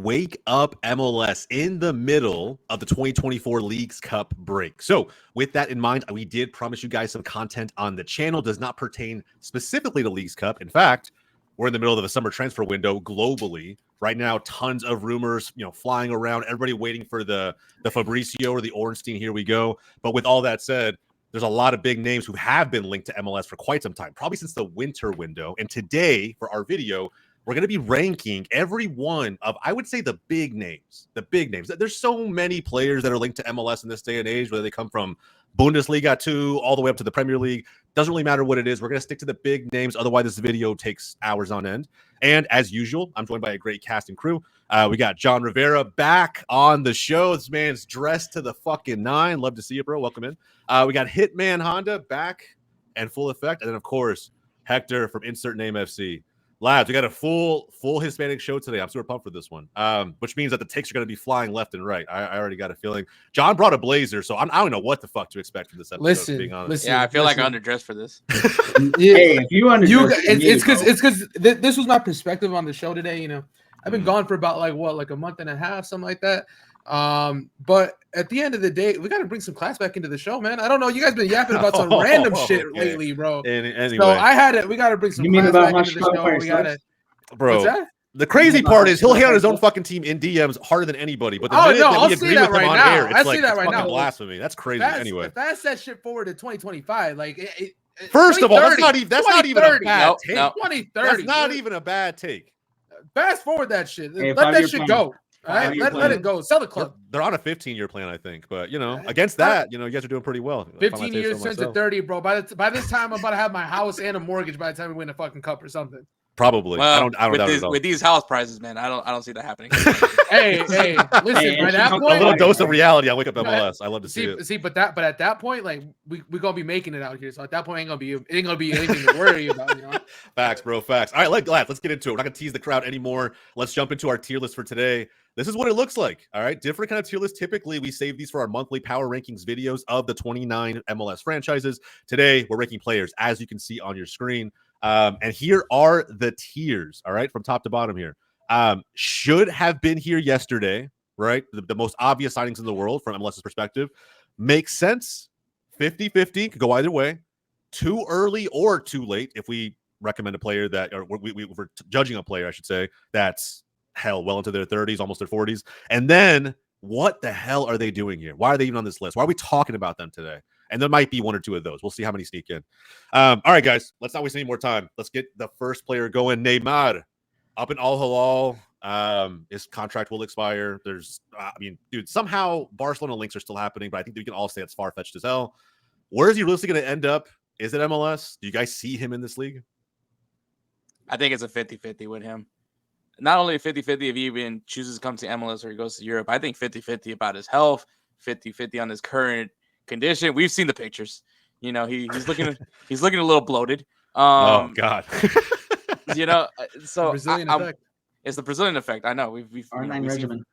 Wake Up MLS in the middle of the 2024 Leagues Cup break. So with that in mind, we did promise you guys some content on the channel. Does not pertain specifically to Leagues Cup. In fact, we're in the middle of a summer transfer window globally. Right now, tons of rumors, flying around. Everybody waiting for the Fabricio or the Ornstein. Here we go. But with all that said, there's a lot of big names who have been linked to MLS for quite some time, probably since the winter window. And today, for our video, we're going to be ranking every one of, I would say, the big names. The big names. There's so many players that are linked to MLS in this day and age, whether they come from Bundesliga 2 all the way up to the Premier League. Doesn't really matter what it is. We're going to stick to the big names. Otherwise, this video takes hours on end. And as usual, I'm joined by a great cast and crew. We got John Rivera back on the show. This man's dressed to the fucking nine. Love to see you, bro. Welcome in. We got Hitman Honda back and full effect. And then, of course, Hector from Insert Name FC. Lads, we got a full Hispanic show today. I'm super pumped for this one, which means that the takes are going to be flying left and right. I already got a feeling. John brought a blazer, so I don't know what the fuck to expect from this episode. Being honest. Yeah, I feel like I'm underdressed for this. Hey, if you underdressed, it's because this was my perspective on the show today. I've been gone for about like a month and a half, something like that. But at the end of the day, we got to bring some class back into the show, man. I don't know. You guys been yapping about some random shit lately, bro. Anyway. So we got to bring some class back into the show. We got to, bro. The crazy part is he'll hate on his own fucking team in DMs harder than anybody. But the minute that we agree with him on air, it's like fucking blasphemy. That's crazy. Anyway, that's that shit forward to 2025. Like, first of all, that's not even a bad take. 2030. That's not even a bad take. Fast forward that shit. Hey, let that shit go. All right, let it go. Sell the club. They're on a 15-year plan, I think. But against that, you guys are doing pretty well. 15 years turns to 30, bro. By this time, I'm about to have my house and a mortgage. By the time we win a fucking cup or something. Probably. Well, I don't with these house prices, man. I don't see that happening. hey, listen. By that point, a little dose of reality. I wake up MLS. I love to see it. But at that point, like we gonna be making it out here. So at that point, ain't gonna be anything to worry about. Facts, bro. Facts. All right, let's get into it. We're not gonna tease the crowd anymore. Let's jump into our tier list for today. This is what it looks like. All right, different kind of tier list. Typically, we save these for our monthly power rankings videos of the 29 MLS franchises. Today, we're ranking players, as you can see on your screen. And here are the tiers, all right, from top to bottom here. Should have been here yesterday, right? The most obvious signings in the world from MLS's perspective. Makes sense. 50-50, could go either way. Too early or too late if we recommend a player that, or we're judging a player, I should say, that's well into their 30s, almost their 40s. And then what the hell are they doing here? Why are they even on this list? Why are we talking about them today? And there might be one or two of those. We'll see how many sneak in. All right, guys, let's not waste any more time. Let's get the first player going. Neymar, up in Al Hilal. His contract will expire. Dude, somehow Barcelona links are still happening, but I think we can all say it's far-fetched as hell. Where is he really going to end up? Is it MLS? Do you guys see him in this league? I think it's a 50-50 with him. Not only a 50-50 if he even chooses to come to MLS or he goes to Europe. I think 50-50 about his health, 50-50 on his current condition. We've seen the pictures. He's looking a little bloated. Oh God. So Brazilian effect. It's the Brazilian effect. I know. We've R9 regimen.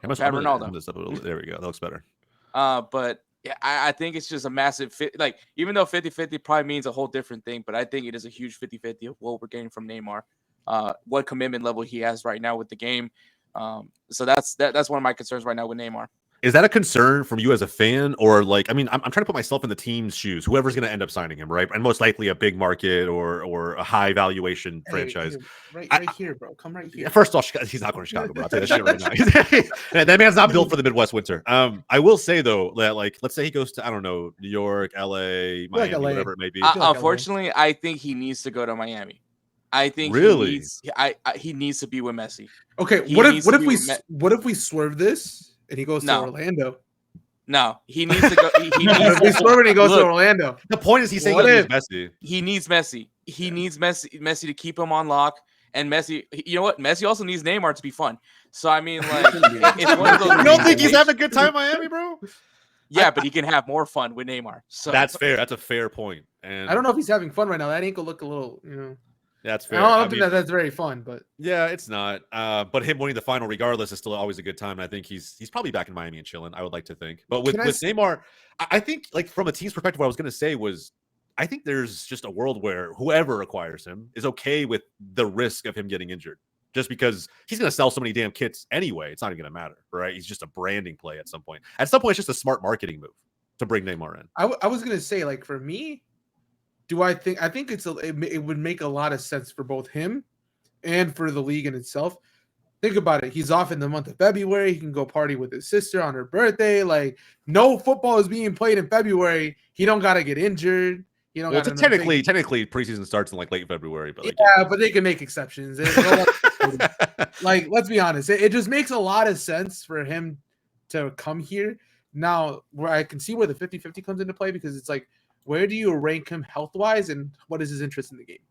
Ronaldo. There we go. That looks better. But yeah, I think it's just a massive fit. Like, even though 50-50 probably means a whole different thing, but I think it is a huge 50-50 of what we're getting from Neymar. What commitment level he has right now with the game. So that's one of my concerns right now with Neymar. Is that a concern from you as a fan, or I'm trying to put myself in the team's shoes. Whoever's going to end up signing him, right? And most likely a big market or a high valuation franchise. Right here, bro. Come right here. First off, he's not going to Chicago, bro. I'll tell you that shit right now. That man's not built for the Midwest winter. I will say though that let's say he goes to New York, LA, Miami, whatever it may be. Unfortunately, I think he needs to go to Miami. I think really he needs to be with Messi. Okay, what if we swerve this? And he goes to Orlando. No, he needs to go. He goes to Orlando. The point is, he's saying he needs Messi. He needs Messi. He needs Messi to keep him on lock. And Messi, you know what? Messi also needs Neymar to be fun. So I mean, it's one of those. You don't think he's having a good time in Miami, bro? Yeah, but he can have more fun with Neymar. So that's fair. That's a fair point. And I don't know if he's having fun right now. That ankle look a little, That's fair. I don't think that's very fun, but yeah, it's not. But him winning the final, regardless, is still always a good time. And I think he's probably back in Miami and chilling. I would like to think. But with Neymar, I think from a team's perspective, what I was going to say was, I think there's just a world where whoever acquires him is okay with the risk of him getting injured. just because he's going to sell so many damn kits anyway. It's not even going to matter, right? He's just a branding play at some point. At some point, it's just a smart marketing move to bring Neymar in. I was going to say, like, for me, I think it would make a lot of sense for both him and for the league in itself. Think about it. He's off in the month of February. He can go party with his sister on her birthday. Like, no football is being played in February. He don't got to get injured. You know, technically, preseason starts in like late February, but but they can make exceptions. Like, let's be honest, it just makes a lot of sense for him to come here now. Where I can see where the 50-50 comes into play, because it's like, where do you rank him health wise, and what is his interest in the game?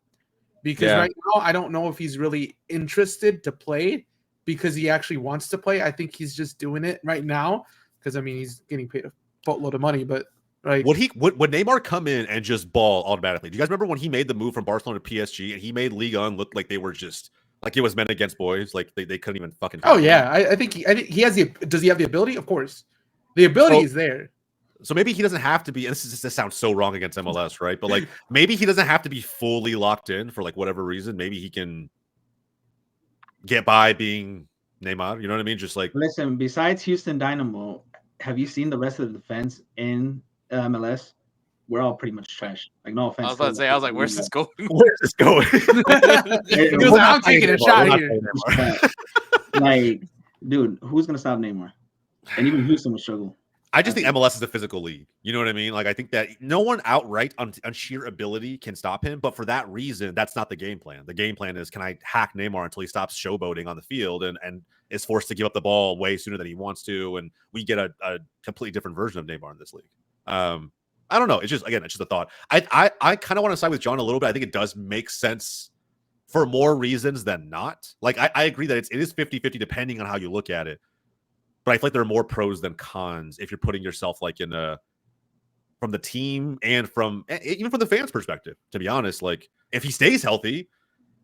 Because right now, I don't know if he's really interested to play because he actually wants to play. I think he's just doing it right now because, I mean, he's getting paid a boatload of money, but. Right. Would Neymar come in and just ball automatically? Do you guys remember when he made the move from Barcelona to PSG and he made Ligue 1 look like they were just like it was men against boys? Like they couldn't even fucking. Oh yeah, I think he has the. Does he have the ability? Of course, the ability is there. So maybe he doesn't have to be. And this sounds so wrong against MLS, right? But like maybe he doesn't have to be fully locked in for like whatever reason. Maybe he can get by being Neymar. You know what I mean? Just like listen. Besides Houston Dynamo, have you seen the rest of the defense in MLS? We're all pretty much trash. Like, no offense. I was about to say, I was like, where's this going? Where's this going? I'm taking a shot here. Like, dude, who's gonna stop Neymar? And even Houston would struggle. I just think MLS is a physical league. You know what I mean? Like, I think that no one outright on sheer ability can stop him. But for that reason, that's not the game plan. The game plan is, can I hack Neymar until he stops showboating on the field and is forced to give up the ball way sooner than he wants to, and we get a completely different version of Neymar in this league. I don't know. It's just a thought. I kind of want to side with John a little bit. I think it does make sense for more reasons than not. Like, I agree that it is 50-50 depending on how you look at it. But I feel like there are more pros than cons if you're putting yourself like in from the team and even from the fans' perspective. To be honest, like if he stays healthy,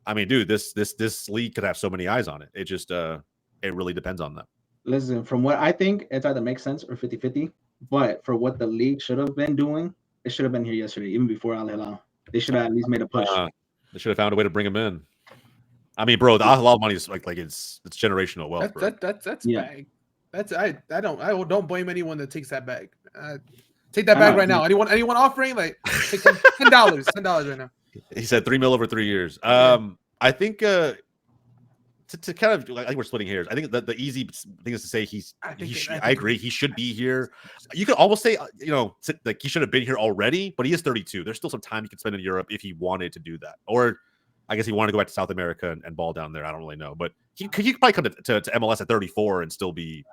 I mean, dude, this league could have so many eyes on it. It just it really depends on them. Listen, from what I think, it's either makes sense or 50-50. But for what the league should have been doing, it should have been here yesterday, even before Al Hilal. They should have at least made a push. They should have found a way to bring him in. I mean, bro, the Al Hilal money is like it's generational wealth. That's bag. I don't blame anyone that takes that bag. Take that bag right now. Anyone offering, like, take $10 right now. He said $3 million over 3 years. I think to kind of, I think we're splitting hairs. I think the easy thing is to say I agree. He should be here. You could almost say, like he should have been here already, but he is 32. There's still some time he could spend in Europe if he wanted to do that. Or I guess he wanted to go back to South America and ball down there. I don't really know, but he could probably come to MLS at 34 and still be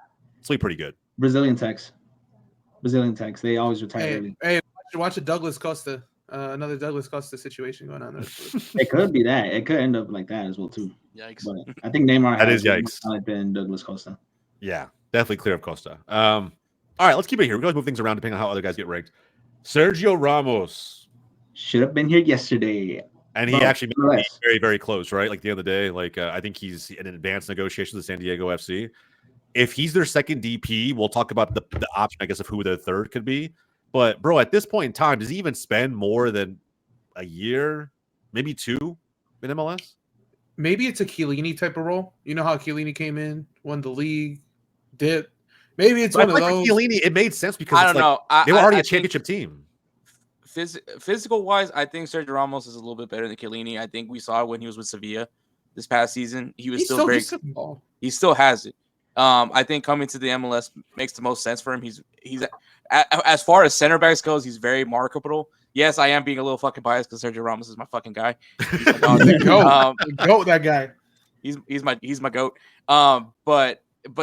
pretty good. Brazilian tax. They always retire early. Hey, watch a Douglas Costa. Another Douglas Costa situation going on there. It could be that. It could end up like that as well too. Yikes! But I think Neymar has more talent than Douglas Costa. Yeah, definitely clear of Costa. All right, let's keep it here. We're going to move things around depending on how other guys get ranked. Sergio Ramos should have been here yesterday, and he actually made it very, very close. Right, like at the end of the day, like I think he's in an advanced negotiation with San Diego FC. If he's their second DP, we'll talk about the option, I guess, of who the third could be. But, bro, at this point in time, does he even spend more than a year, maybe 2 in MLS? Maybe it's a Chiellini type of role. You know how Chiellini came in, won the league, dipped. Maybe it's one of those. Chiellini, it made sense because I don't know. They were already a championship team. Physical-wise, I think Sergio Ramos is a little bit better than Chiellini. I think we saw it when he was with Sevilla this past season. He still very – he still has it. I think coming to the MLS makes the most sense for him. He's as far as center backs goes, he's very marketable. Yes, I am being a little fucking biased because Sergio Ramos is my fucking guy. He's my dog. Goat, that guy. He's my goat. But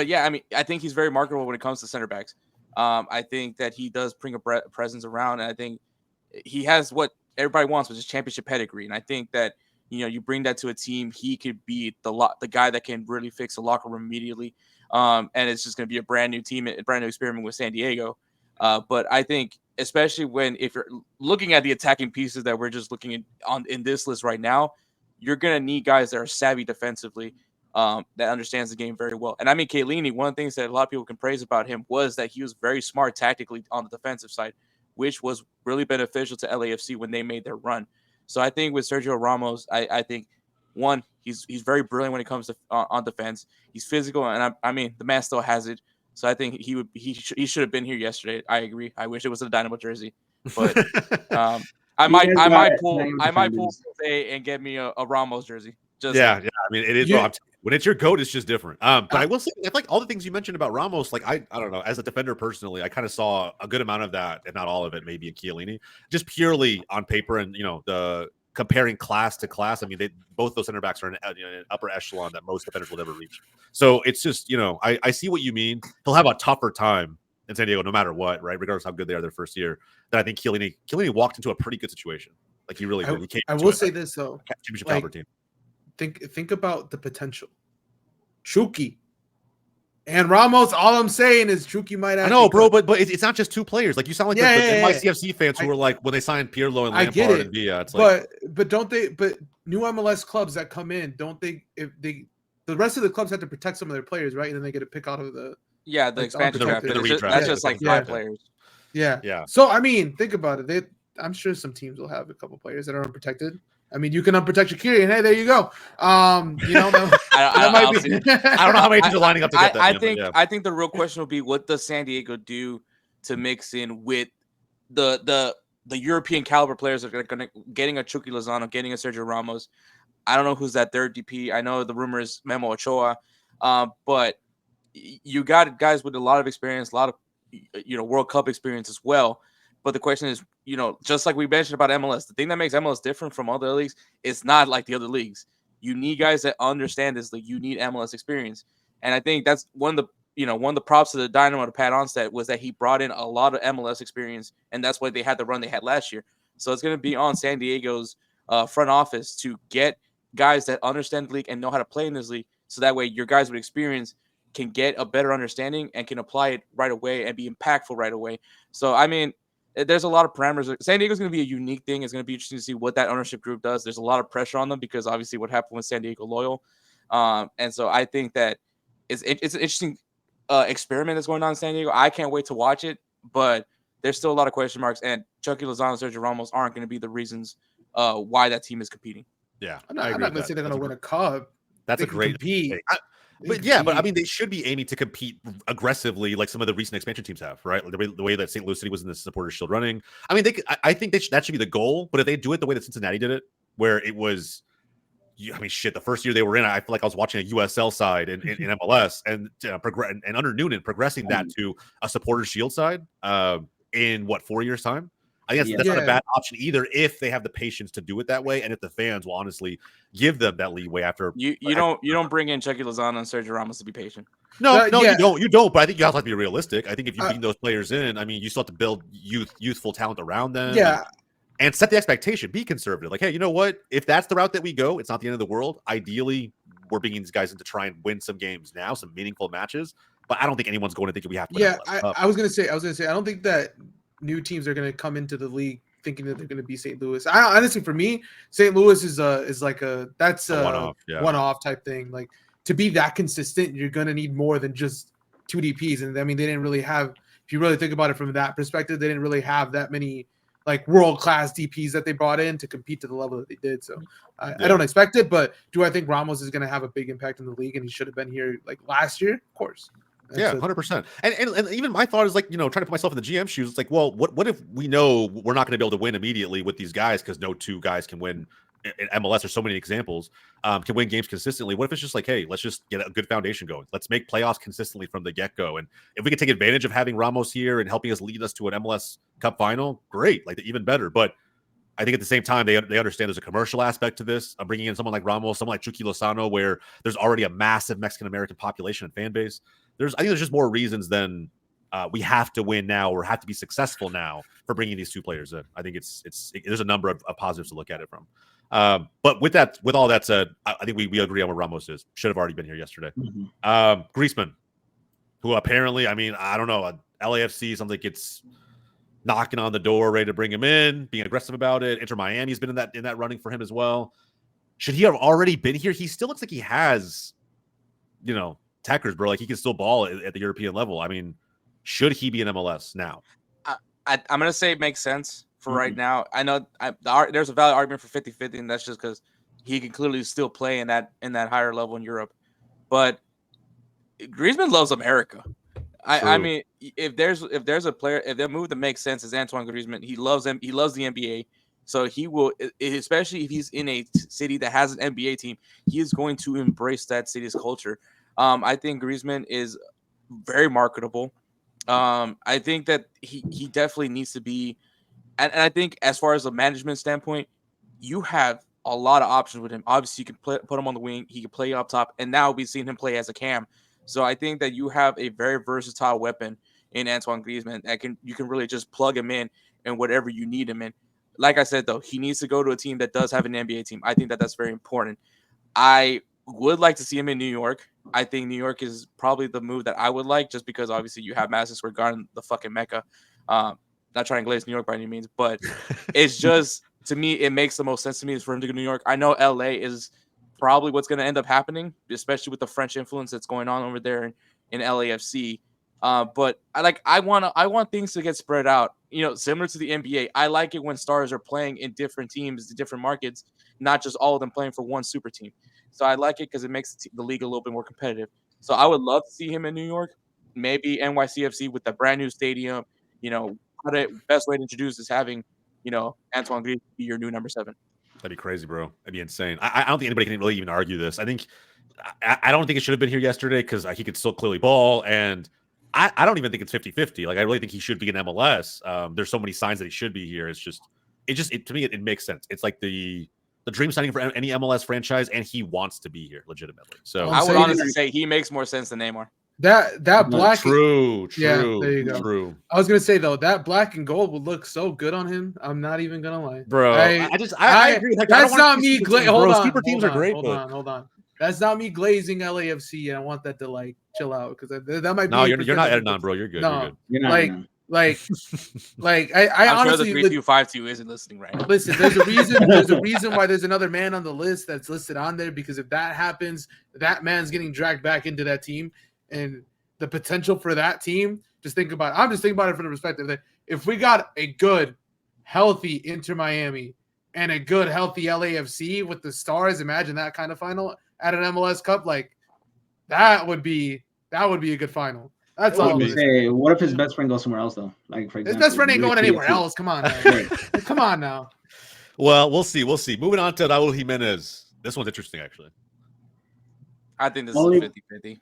yeah, I mean, I think he's very marketable when it comes to center backs. I think that he does bring a presence around, and I think he has what everybody wants, which is championship pedigree. And I think that you bring that to a team, he could be the guy that can really fix the locker room immediately. And it's just going to be a brand new team, a brand new experiment with San Diego. But I think, especially if you're looking at the attacking pieces that we're just looking at in this list right now, you're going to need guys that are savvy defensively, that understands the game very well. And I mean, Chiellini, one of the things that a lot of people can praise about him was that he was very smart tactically on the defensive side, which was really beneficial to LAFC when they made their run. So I think with Sergio Ramos, I think, one, He's very brilliant when it comes to on defense. He's physical, and I mean the man still has it. So I think he should have been here yesterday. I agree. I wish it was a Dynamo jersey, but I might pull today and get me a Ramos jersey. Yeah. I mean, it is. When it's your GOAT, it's just different. But I will say, I like all the things you mentioned about Ramos. Like I don't know, as a defender personally, I kind of saw a good amount of that, if not all of it, maybe in Chiellini, just purely on paper and the comparing class to class. I mean, both those center backs are in an upper echelon that most defenders will never reach. So it's just I see what you mean. He'll have a tougher time in San Diego, no matter what, right? Regardless of how good they are their first year. Then I think Chiellini walked into a pretty good situation. Like he really did. I will say this though, championship caliber team. Think about the potential. Chucky and Ramos. All I'm saying is Chucky might. I know, bro, but it's not just two players. Like you sound like the NYCFC fans who were like when they signed Pirlo and Lampard and Villa. It's like, but don't they? But new MLS clubs that come in, don't they? If the rest of the clubs have to protect some of their players, right? And then they get to pick out of the expansion draft. That's just like 5 players. Yeah. So I mean, think about it. I'm sure some teams will have a couple players that are unprotected. I mean, you can unprotect Shaqiri, and hey, there you go. I don't know how many teams are lining up to get that. I think the real question will be, what does San Diego do to mix in with the European caliber players that are going to getting a Chucky Lozano, getting a Sergio Ramos. I don't know who's that third DP. I know the rumor is Memo Ochoa, but you got guys with a lot of experience, a lot of World Cup experience as well. But the question is, just like we mentioned about MLS, the thing that makes MLS different from other leagues, it's not like the other leagues. You need guys that understand this league. You need MLS experience. And I think that's one of the props to the Dynamo to Pat Onstad was that he brought in a lot of MLS experience, and that's why they had the run they had last year. So it's going to be on San Diego's front office to get guys that understand the league and know how to play in this league, so that way your guys with experience can get a better understanding and can apply it right away and be impactful right away. So, I mean, there's a lot of parameters. San Diego's going to be a unique thing. It's going to be interesting to see what that ownership group does. There's a lot of pressure on them because obviously what happened with San Diego Loyal. And so I think that it's an interesting experiment that's going on in San Diego. I can't wait to watch it, but there's still a lot of question marks, and Chucky Lozano and Sergio Ramos aren't going to be the reasons why that team is competing. Yeah, I'm not going to say they're going to win a cup. That's a great compete. But I mean, they should be aiming to compete aggressively, like some of the recent expansion teams have, right? Like the way that St. Louis City was in the Supporters Shield running. I mean, I think that should be the goal. But if they do it the way that Cincinnati did it, where it was, the first year they were in, I feel like I was watching a USL side in MLS and under Noonan progressing that to a Supporters Shield side in 4 years time. I guess that's not a bad option either if they have the patience to do it that way, and if the fans will honestly give them that leeway after. You don't bring in Chucky Lozano and Sergio Ramos to be patient. No, you don't. But I think you have to be realistic. I think if you bring those players in, I mean, you still have to build youthful talent around them. Yeah. And set the expectation. Be conservative. Like, hey, you know what? If that's the route that we go, it's not the end of the world. Ideally, we're bringing these guys in to try and win some games now, some meaningful matches. But I don't think anyone's going to think we have to. Yeah, I was gonna say, I don't think that new teams are going to come into the league thinking that they're going to be St. Louis. Honestly, for me, St. Louis is like a one-off type thing. Like, to be that consistent, you're going to need more than just 2 DPs. And I mean, they didn't really have, if you really think about it from that perspective, they didn't really have that many like world-class DPs that they brought in to compete to the level that they did. So I don't expect it, but do I think Ramos is going to have a big impact in the league and he should have been here like last year? Of course. 100%. And even my thought is like, trying to put myself in the GM shoes. It's like, well, what if we know we're not going to be able to win immediately with these guys because no 2 guys can win in MLS? There's so many examples can win games consistently. What if it's just like, hey, let's just get a good foundation going. Let's make playoffs consistently from the get-go. And if we can take advantage of having Ramos here and helping us lead us to an MLS Cup final, great, like even better. But I think at the same time, they understand there's a commercial aspect to this. I'm bringing in someone like Ramos, someone like Chucky Lozano, where there's already a massive Mexican-American population and fan base. I think there's just more reasons than we have to win now or have to be successful now for bringing these 2 players in. I think there's a number of positives to look at it from. But with all that said, I think we agree on what Ramos is. Should have already been here yesterday. Mm-hmm. Griezmann, who apparently, I mean, I don't know, LAFC something like it's knocking on the door, ready to bring him in, being aggressive about it. Inter Miami's been in that running for him as well. Should he have already been here? He still looks like he has, Techers, bro. Like he can still ball at the European level. I mean, should he be in MLS now? I'm gonna say it makes sense for right now. I know there's a valid argument for 50-50, and that's just because he can clearly still play in that higher level in Europe. But Griezmann loves America. I mean, if there's a player, if their move that makes sense is Antoine Griezmann. He loves them. He loves the NBA. So he will, especially if he's in a city that has an NBA team, he is going to embrace that city's culture. I think Griezmann is very marketable. I think that he definitely needs to be, and I think as far as a management standpoint, you have a lot of options with him. Obviously, you can put him on the wing. He can play up top, and now we've seen him play as a cam. So I think that you have a very versatile weapon in Antoine Griezmann that you can really just plug him in whatever you need him in. Like I said, though, he needs to go to a team that does have an NBA team. I think that that's very important. I would like to see him in New York. I think New York is probably the move that I would like, just because obviously you have Madison Square Garden, the fucking Mecca. Not trying to glaze New York by any means, but it's just, to me, it makes the most sense to me is for him to go to New York. I know LA is probably what's going to end up happening, especially with the French influence that's going on over there in LAFC. But I want things to get spread out, similar to the NBA. I like it when stars are playing in different teams, different markets, not just all of them playing for one super team. So I like it because it makes the league a little bit more competitive. So I would love to see him in New York, maybe NYCFC with the brand new stadium. The best way to introduce is having, Antoine Griezmann be your new number 7. That'd be crazy, bro. That'd be insane. I don't think anybody can really even argue this. I think I don't think it should have been here yesterday because he could still clearly ball, and I don't even think it's 50-50. Like, I really think he should be in MLS. There's so many signs that he should be here. To me, it makes sense. It's like the dream signing for any MLS franchise, and he wants to be here legitimately. So I would honestly say he makes more sense than Neymar. That black, true. Yeah, there you go. True. I was gonna say though, that black and gold would look so good on him. I'm not even gonna lie, bro. I agree. Like, that's not me. Hold on. Super teams are great. Hold on. That's not me glazing LAFC. I want that to chill out because that might be. No, you're not adding on, bro. You're good. No, you're good. I honestly, sure the 3252 isn't listening right now. Listen, there's a reason. There's a reason why there's another man on the list that's listed on there, because if that happens, that man's getting dragged back into that team, and the potential for that team. Just think about it. I'm just thinking about it from the perspective that if we got a good, healthy Inter Miami and a good, healthy LAFC with the stars, imagine that kind of final at an MLS Cup. That would be a good final. That's all I'm say. What if his best friend goes somewhere else though? Like, for example, his best friend ain't going anywhere else. Come on, now. Come on now. Well, we'll see. Moving on to Raul Jimenez. This one's interesting, actually. I think this is 50-50.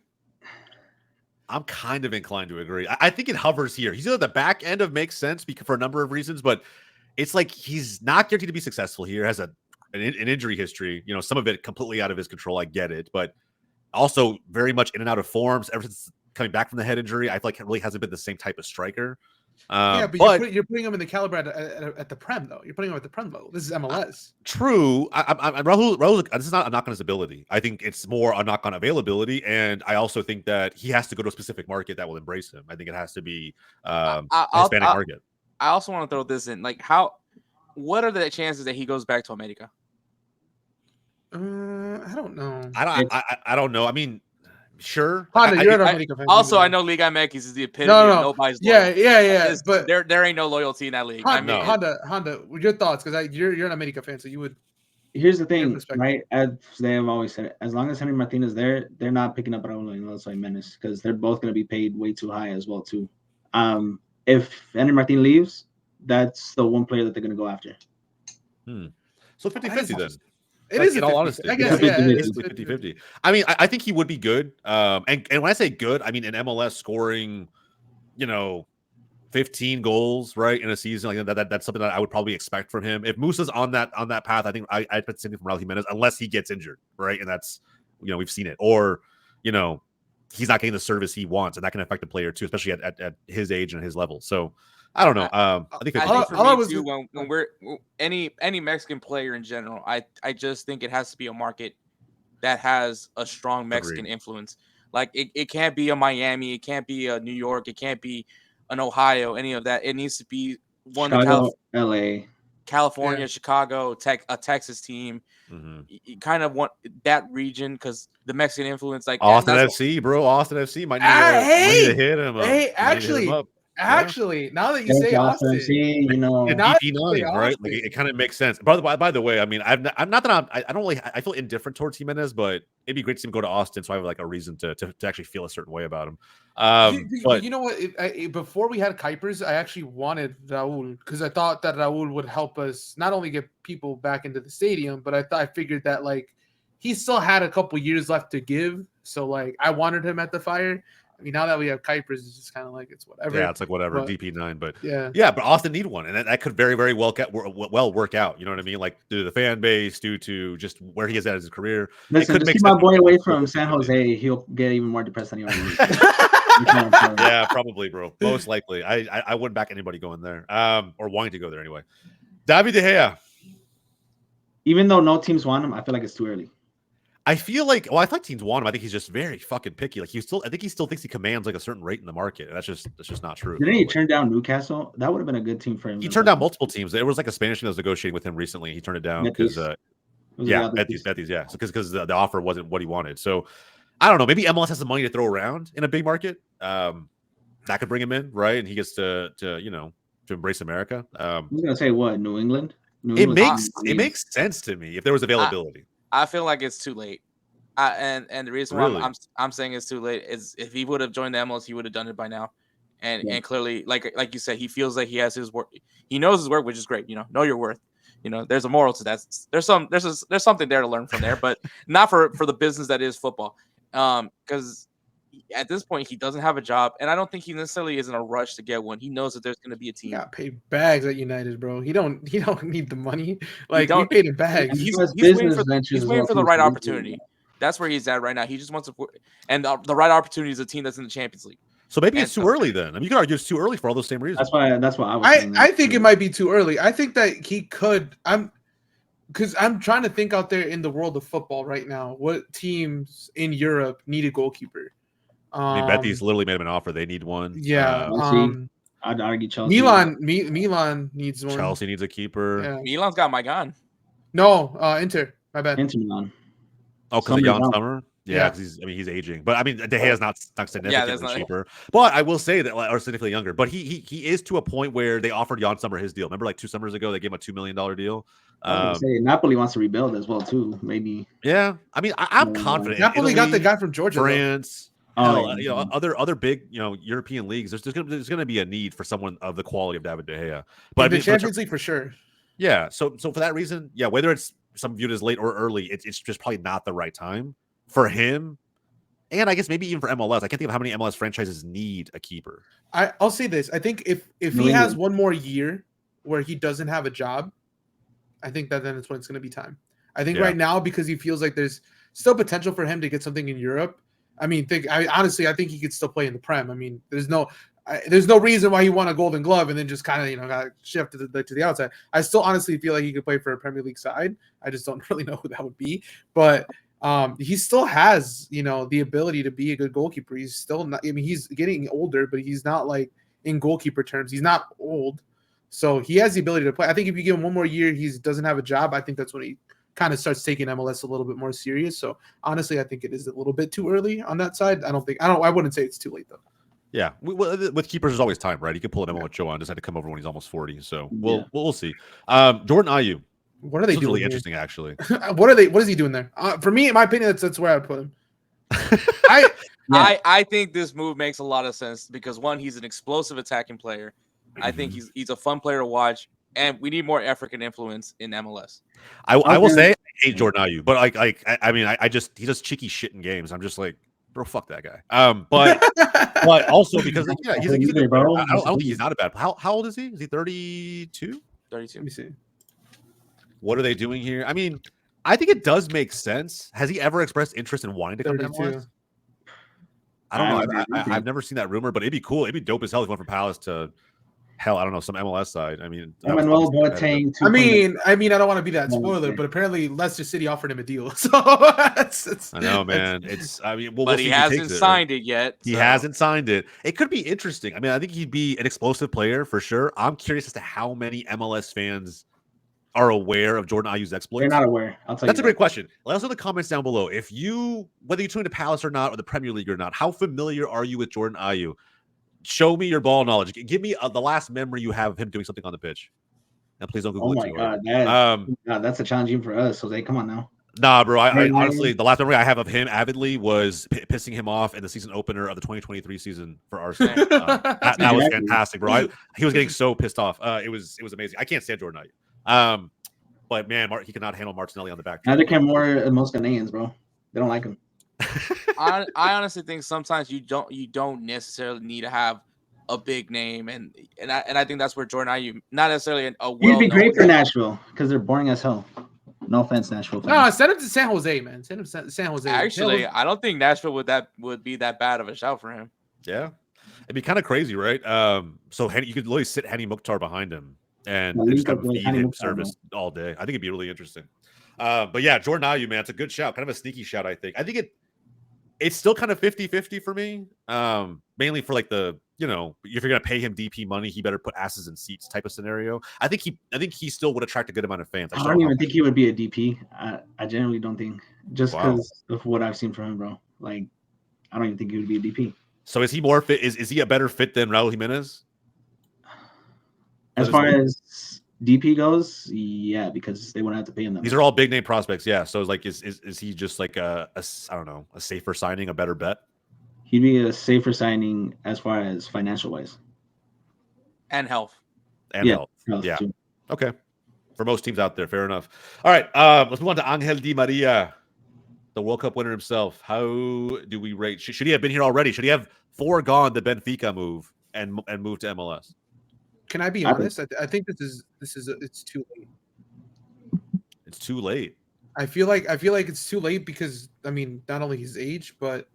I'm kind of inclined to agree. I think it hovers here. He's at the back end of makes sense for a number of reasons, but it's like he's not guaranteed to be successful here. Has an injury history. Some of it completely out of his control. I get it, but also very much in and out of forms. Ever since coming back from the head injury, I feel like it really hasn't been the same type of striker. But you're putting him in the caliber at the Prem though. You're putting him at the Prem level. This is MLS. True. Raul. This is not a knock on his ability. I think it's more a knock on availability, and I also think that he has to go to a specific market that will embrace him. I think it has to be a Hispanic market. I also want to throw this in. What are the chances that he goes back to America? I don't know. I don't know. I mean, sure. Honda, you're an America fan. Also, I know Liga MX is the epitome of nobody's loyal. Yeah. But there ain't no loyalty in that league. Honda, your thoughts, because you're an America fan, so you would. Here's the thing, right? As they have always said, as long as Henry Martinez is there, they're not picking up Raul and Jimenez because they're both going to be paid way too high as well too. If Henry Martinez leaves, that's the one player that they're going to go after. So 50-50 then. It is in all honesty. I guess, it is 50-50. I mean, I think he would be good. And when I say good, I mean in MLS scoring, 15 goals right in a season like that. That's something that I would probably expect from him. If Musa's on that path, I think I'd put something from Raul Jimenez unless he gets injured, right? And that's we've seen it, or he's not getting the service he wants, and that can affect the player too, especially at his age and his level. So I don't know. I think when we're any Mexican player in general, I just think it has to be a market that has a strong Mexican influence. Like it can't be a Miami, it can't be a New York, it can't be an Ohio, any of that. It needs to be one Chicago, LA, California, Chicago, a Texas team. Mm-hmm. You kind of want that region because the Mexican influence, like Austin FC, bro. Austin FC might need to hit him up. Hey, actually, Actually, now that you say Austin, see, you know, DP9, right? Like it kind of makes sense. By the way, I mean, I'm not that I don't really I feel indifferent towards Jimenez, but it'd be great to see him go to Austin, so I have like a reason to actually feel a certain way about him. But you know what? Before we had Kuipers, I actually wanted Raul because I thought that Raul would help us not only get people back into the stadium, but I figured that like he still had a couple years left to give, so like I wanted him at the Fire. I mean, now that we have Kuipers, it's just kind of like it's whatever. Yeah, it's like whatever, but, DP9, but yeah, but Austin need one, and that could very, very well work out. You know what I mean? Like due to the fan base, due to just where he is at his career. Listen, just keep my boy away from San Jose. He'll get even more depressed than he already is. Yeah, probably, bro. Most likely. I wouldn't back anybody going there, or wanting to go there anyway. David De Gea. Even though no teams want him, I feel like it's too early. I feel like, I thought teams want him. I think he's just very fucking picky. Like I think he still thinks he commands like a certain rate in the market. And that's just not true. Didn't he turn down Newcastle? That would have been a good team for him. He turned down multiple teams. There was like a Spanish team that was negotiating with him recently. He turned it down because, Betis, yeah, because the offer wasn't what he wanted. So I don't know. Maybe MLS has the money to throw around in a big market. That could bring him in, right? And he gets to embrace America. I was gonna say what, New England? It makes sense to me if there was availability. I feel like it's too late. And the reason why I'm saying it's too late is if he would have joined the MLS, he would have done it by now. And clearly, like you said, he feels like he has his work. He knows his work, which is great. Know your worth. There's a moral to that. There's something there to learn from there, but not for the business that is football. Because at this point, he doesn't have a job, and I don't think he necessarily is in a rush to get one. He knows that there's going to be a team. He got paid bags at United, bro. He don't need the money. Like he paid in bags. He's waiting for the right opportunity. That's where he's at right now. He just wants to, and the right opportunity is a team that's in the Champions League. So maybe it's too early then. I mean, you could argue it's too early for all those same reasons. That's why I was saying. I think it might be too early. I think that he could. Because I'm trying to think out there in the world of football right now. What teams in Europe need a goalkeeper? I mean, Betis literally made him an offer. They need one. Yeah. I'd argue Chelsea. Milan needs one. Chelsea needs a keeper. Yeah. Milan's got Magan. No, Inter. My bad. Inter Milan. Oh, because of Jan Sommer? Yeah, because he's aging. But I mean, De Gea is not significantly cheaper. But I will say that, or significantly younger. But he is to a point where they offered Jan Sommer his deal. Remember, like 2 summers ago, they gave him a $2 million deal. Napoli wants to rebuild as well too. Maybe. Yeah, I mean, I'm confident. Napoli got the guy from Georgia, France. Other big European leagues. There's gonna be a need for someone of the quality of David De Gea. But the Champions League for sure. Yeah. So for that reason, whether it's some viewed as late or early, it's just probably not the right time for him. And I guess maybe even for MLS. I can't think of how many MLS franchises need a keeper. I'll say this. I think if he has one more year where he doesn't have a job, I think that then it's when it's going to be time. I think right now, because he feels like there's still potential for him to get something in Europe. I mean, honestly, I think he could still play in the Prem. I mean, there's no reason why he won a Golden Glove and then just kind of got shifted to the outside. I still honestly feel like he could play for a Premier League side. I just don't really know who that would be, but he still has the ability to be a good goalkeeper. He's still not. I mean, he's getting older, but he's not like in goalkeeper terms. He's not old, so he has the ability to play. I think if you give him one more year, he doesn't have a job. I think that's when he kind of starts taking MLS a little bit more serious. So honestly, I think it is a little bit too early on that side. I wouldn't say it's too late though. Yeah, with keepers, there's always time, right? He could pull an Memo Ochoa and just had to come over when he's almost 40. So we'll see. Jordan Ayew. What are they doing? Really interesting, actually. What is he doing there? For me, in my opinion, that's where I put him. I think this move makes a lot of sense because one, he's an explosive attacking player. I think he's a fun player to watch, and we need more African influence in MLS. I will say I hate Jordan Ayew, but he does cheeky shit in games. I'm just like, bro, fuck that guy. But also because he's a good bro. I don't think he's not a bad. How old is he? Is he 32? 32. Let me see. What are they doing here? I mean, I think it does make sense. Has he ever expressed interest in wanting to come to MLS? I don't know. I've never seen that rumor, but it'd be cool. It'd be dope as hell if he went from Palace to hell. I don't know, some MLS side. I mean, I mean, I don't want to be that spoiler, but apparently Leicester City offered him a deal. So I know, man. But he hasn't signed it yet. He hasn't signed it. It could be interesting. I mean, I think he'd be an explosive player for sure. I'm curious as to how many MLS fans are aware of Jordan Ayew's exploits. They're not aware. That's a great question. Let us know in the comments down below. Whether you tune into Palace or not, or the Premier League or not, how familiar are you with Jordan Ayew? show me your ball knowledge. Give me the last memory you have of him doing something on the pitch. And please don't Google Oh it my too hard. God, that's a challenging for us. Jose, come on now. Nah, bro. I honestly, the last memory I have of him avidly was pissing him off in the season opener of the 2023 season for Arsenal. That was fantastic, bro. He was getting so pissed off. It was amazing. I can't stand Jordan Ayew. But man, he cannot handle Martinelli on the back. Neither can most Ghanaians, bro. They don't like him. I honestly think sometimes you don't necessarily need to have a big name, and I think that's where Jordan Ayew, not necessarily a well. He'd be great for Nashville because they're boring as hell. No offense, Nashville. No, send him to San Jose, man. Send him to San Jose. Actually, I don't think Nashville would be that bad of a shout for him. Yeah, it'd be kind of crazy, right? So you could literally sit Henny Mukhtar behind him and just kind of feed him service all day. I think it'd be really interesting. But yeah, Jordan Ayew, man, it's a good shout. Kind of a sneaky shout, I think. I think it's still kind of 50-50 for me. Mainly for like the, if you're going to pay him DP money, he better put asses in seats type of scenario. I think he still would attract a good amount of fans. I don't even think he would be a DP. I generally don't think, just because of what I've seen from him, bro. Like, I don't even think he would be a DP. So is he more fit? Is he a better fit than Raul Jimenez? As far as DP goes, yeah, because they wouldn't have to pay him that much. These are all big name prospects, yeah. So it's like, is he just like a I don't know, a safer signing, a better bet? He'd be a safer signing as far as financial wise, and health, health. Yeah. Too. Okay. For most teams out there, fair enough. All right, let's move on to Angel Di Maria, the World Cup winner himself. How do we rate? Should he have been here already? Should he have foregone the Benfica move and moved to MLS? Can I be honest? I think it's too late. It's too late. I feel like it's too late because not only his age, but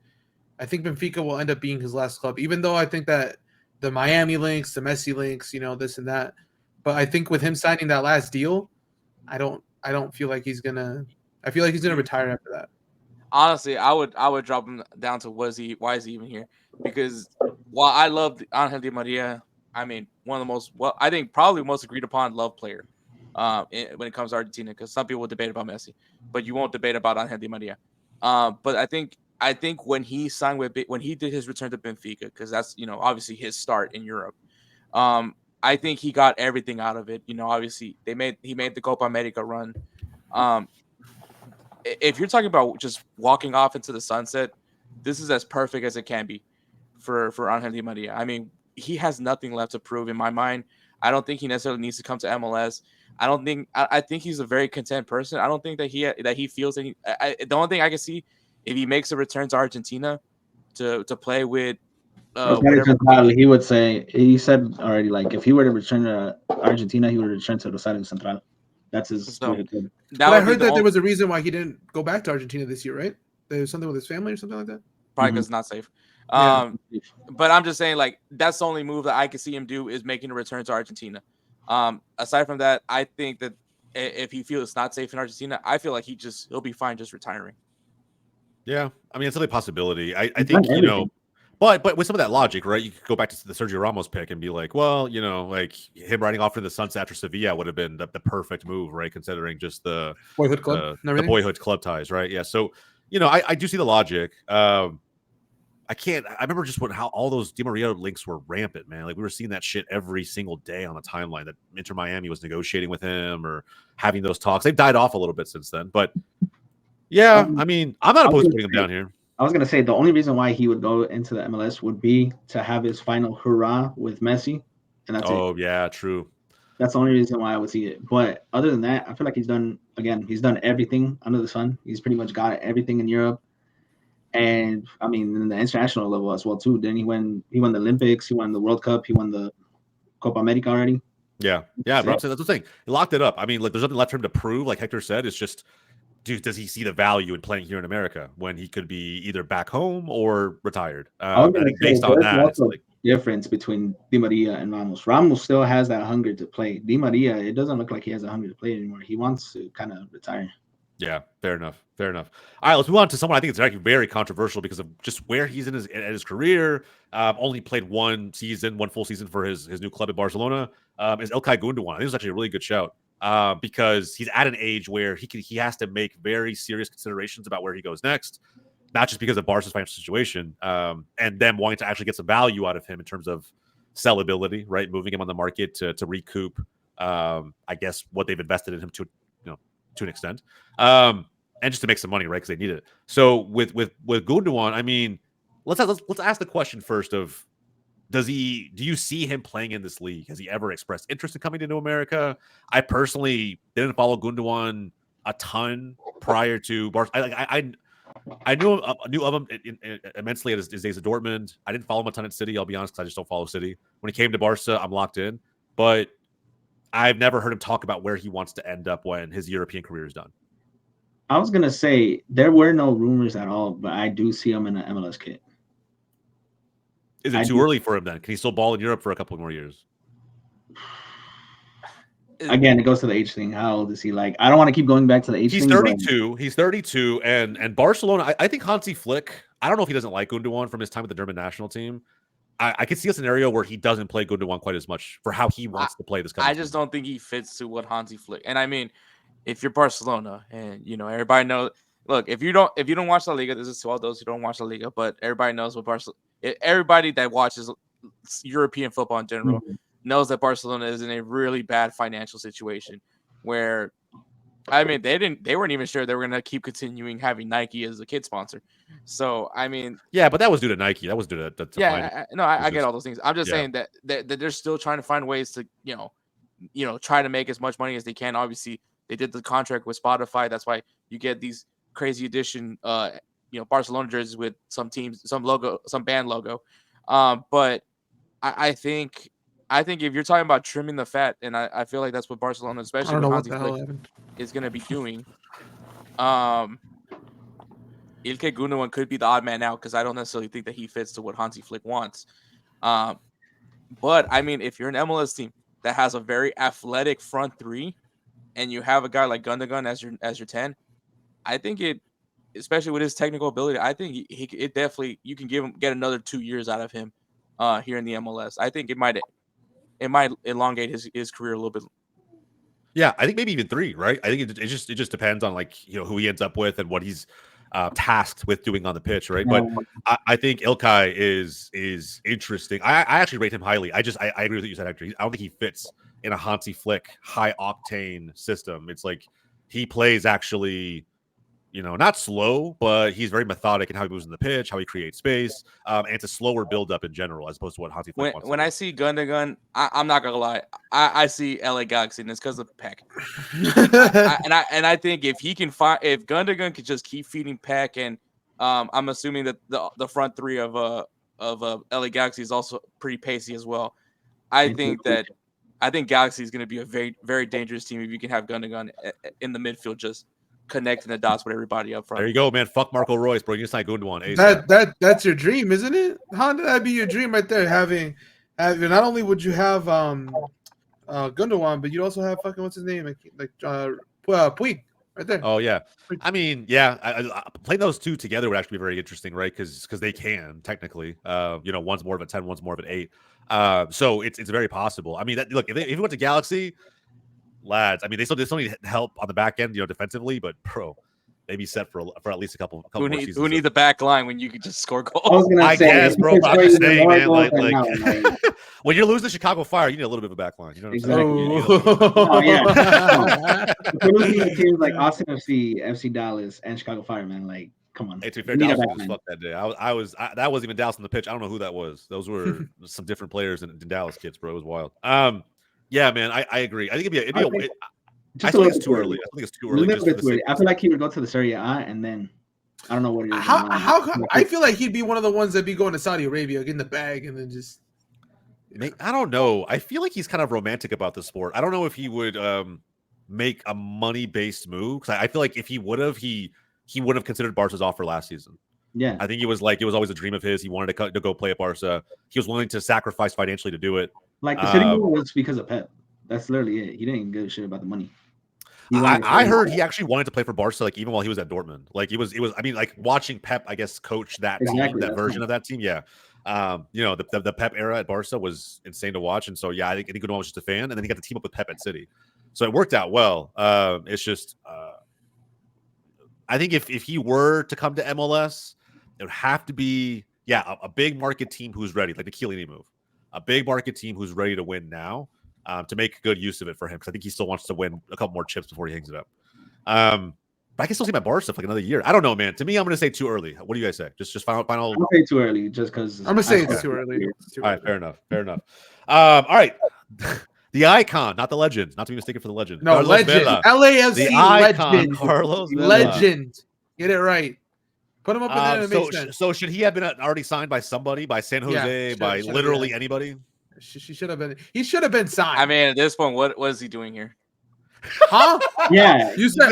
I think Benfica will end up being his last club. Even though I think that the Miami links, the Messi links, this and that, but I think with him signing that last deal, I don't feel like he's gonna. I feel like he's gonna retire after that. Honestly, I would drop him down to why is he even here? Because while I love Angel Di Maria, one of the most I think probably most agreed upon love player when it comes to Argentina, because some people will debate about Messi, but you won't debate about Angel Di Maria. But I think when he signed when he did his return to Benfica, because that's obviously his start in Europe. I think he got everything out of it. Obviously he made the Copa America run. If you're talking about just walking off into the sunset, this is as perfect as it can be for Angel Di Maria. He has nothing left to prove in my mind. I don't think he necessarily needs to come to MLS. I think he's a very content person. I don't think that he feels any. The only thing I can see, if he makes a return to Argentina to play with he would say, he said already, like if he were to return to Argentina, he would return to Rosario Central. That's his. But I heard that there was a reason why he didn't go back to Argentina this year, right? There was something with his family or something like that. Probably because it's not safe. But I'm just saying, like, that's the only move that I can see him do is making a return to Argentina. Aside from that, I think that if he feels it's not safe in Argentina, I feel like he'll be fine just retiring. Yeah, it's a possibility. I think but with some of that logic, right? You could go back to the Sergio Ramos pick and be like, well, like him riding off into the sunset after Sevilla would have been the perfect move, right? Considering just the boyhood club, the boyhood club ties, right? Yeah, so I do see the logic. I remember just how all those Di Maria links were rampant, man. Like we were seeing that shit every single day on the timeline that Inter Miami was negotiating with him or having those talks. They've died off a little bit since then, but yeah, I'm not opposed to putting him down here. I was gonna say the only reason why he would go into the MLS would be to have his final hurrah with Messi, and that's it. Oh yeah, true. That's the only reason why I would see it. But other than that, I feel like he's done everything under the sun. He's pretty much got everything in Europe. And in the international level as well too. Then he won the Olympics, he won the World Cup, he won the Copa America already. Yeah, but I'm saying that's the thing. He locked it up. Like there's nothing left for him to prove. Like Hector said, it's just, does he see the value in playing here in America when he could be either back home or retired? I think based on that, it's like difference between Di Maria and Ramos. Ramos still has that hunger to play. Di Maria, it doesn't look like he has a hunger to play anymore. He wants to kind of retire. Yeah, fair enough. All right, let's move on to someone I think it's actually very controversial because of just where he's in his career. Only played one full season for his new club at Barcelona. Is Ilkay Gundogan. I think it's actually a really good shout because he's at an age where he has to make very serious considerations about where he goes next. not just because of Barca's financial situation, and them wanting to actually get some value out of him in terms of sellability, right? Moving him on the market to recoup, I guess, what they've invested in him to an extent, and just to make some money, right? Because they need it. So with Gundogan, I mean, let's ask the question first of, do you see him playing in this league? Has he ever expressed interest in coming into America? I personally didn't follow Gundogan a ton prior to Barca. I knew of him immensely at his days at Dortmund. I didn't follow him a ton at City, I'll be honest, because I just don't follow City. When he came to Barca, I'm locked in. But I've never heard him talk about where he wants to end up when his European career is done. I was going to say there were no rumors at all, but I do see him in an MLS kit. Is it too early for him then? Can he still ball in Europe for a couple more years? Again, it goes to the age thing. How old is he? Like, I don't want to keep going back to the age thing. He's 32. He's 32, and Barcelona. I think Hansi Flick. I don't know if he doesn't like Gundogan from his time with the German national team. I could see a scenario where he doesn't play Gundogan quite as much for how he wants to play this. I just don't think he fits to what Hansi Flick. And I mean, if you're Barcelona, and everybody knows. Look, if you don't watch La Liga, this is to all those who don't watch La Liga, but everybody knows what Barcelona. Everybody that watches European football in general knows that Barcelona is in a really bad financial situation where, I mean, they weren't even sure they were going to keep continuing having Nike as a kid sponsor. So, I mean, yeah, but that was due to Nike. That was due to I get all those things. I'm just saying that they're still trying to find ways to, try to make as much money as they can. Obviously, they did the contract with Spotify. That's why you get these crazy edition, Barcelona jerseys with some teams, some logo, some band logo. But I think if you're talking about trimming the fat, and I feel like that's what Barcelona, especially with Hansi Flick, is going to be doing. Ilkay Gundogan could be the odd man out because I don't necessarily think that he fits to what Hansi Flick wants. But I mean, if you're an MLS team that has a very athletic front three, and you have a guy like Gundogan as your 10, I think especially with his technical ability, I think it definitely, you can get another 2 years out of him here in the MLS. I think it might elongate his career a little bit. Yeah, I think maybe even 3, right? I think it just depends on who he ends up with and what he's tasked with doing on the pitch, right? But I think Ilkay is interesting. I actually rate him highly. I agree with what you said, Hector. I don't think he fits in a Hansi Flick high octane system. It's like he plays actually, not slow, but he's very methodic in how he moves in the pitch, how he creates space, and it's a slower buildup in general as opposed to what Hansi Flick wants. When I see Gundogan, I'm not gonna lie, I see LA Galaxy, and it's because of Peck. and I think if Gundogan could just keep feeding Peck, and I'm assuming that the front three of LA Galaxy is also pretty pacey as well. I think Galaxy is going to be a very, very dangerous team if you can have Gundogan in the midfield just connecting the dots with everybody up front. There you go, man. Fuck Marco Royce, bro. You just sign Gundogan. That's your dream, isn't it? How did that be your dream right there? Having not only would you have Gundogan, but you'd also have fucking what's his name, Puig right there. Oh yeah, I mean, yeah, playing those two together would actually be very interesting, right? Because they can technically, one's more of a 10, one's more of an 8. So it's very possible. I mean, look, if you went to Galaxy, lads, I mean, they still need help on the back end, defensively, but bro, maybe set for at least a couple more seasons. Who need the back line when you could just score goals? I guess, bro. I'm just saying, man. Like when you're losing the Chicago Fire, you need a little bit of a back line. You know what I'm saying? Yeah. If you're losing to teams like Austin FC Dallas, and Chicago Fire, man, like, come on. Hey, to be fair, Dallas was fucked that day. That wasn't even Dallas on the pitch. I don't know who that was. Those were some different players than Dallas kids, bro. It was wild. Yeah, man, I agree. I think it'd be I think it's too early. I think it's too early. I feel like he would go to the Serie A, and then I don't know what. How I feel like he'd be one of the ones that'd be going to Saudi Arabia, getting the bag, and then just. I don't know. I feel like he's kind of romantic about the sport. I don't know if he would make a money-based move, because I feel like if he would have, he would have considered Barca's offer last season. Yeah, I think it was always a dream of his. He wanted to go play at Barca. He was willing to sacrifice financially to do it. Like the City move was because of Pep. That's literally it. He didn't give a shit about the money. I heard he actually wanted to play for Barca, like even while he was at Dortmund. Like it was. I mean, like watching Pep, I guess, coach that team, that version of that team. Yeah, the Pep era at Barca was insane to watch, and so yeah, I think Gundogan was just a fan, and then he got to team up with Pep at City, so it worked out well. It's just, I think if he were to come to MLS, It would have to be, a big market team who's ready, like the Chiellini move. A big market team who's ready to win now, to make good use of it for him, because I think he still wants to win a couple more chips before he hangs it up. But I can still see my Barca stuff like another year. I don't know, man. To me, I'm going to say too early. What do you guys say? Just final. I'm going to say too early, just because. I'm going to say it's too early. All right, fair enough. All right. The icon, not the legend. Not to be mistaken for the legend. No, Carlos legend. Vela. LAFC The icon, legend. Carlos Vela. Legend. Get it right. Put him up in there. It makes sense. So should he have been already signed by somebody, by San Jose, by literally anybody? She should have been. He should have been signed. I mean, at this point, what is he doing here? Huh? Yeah. You said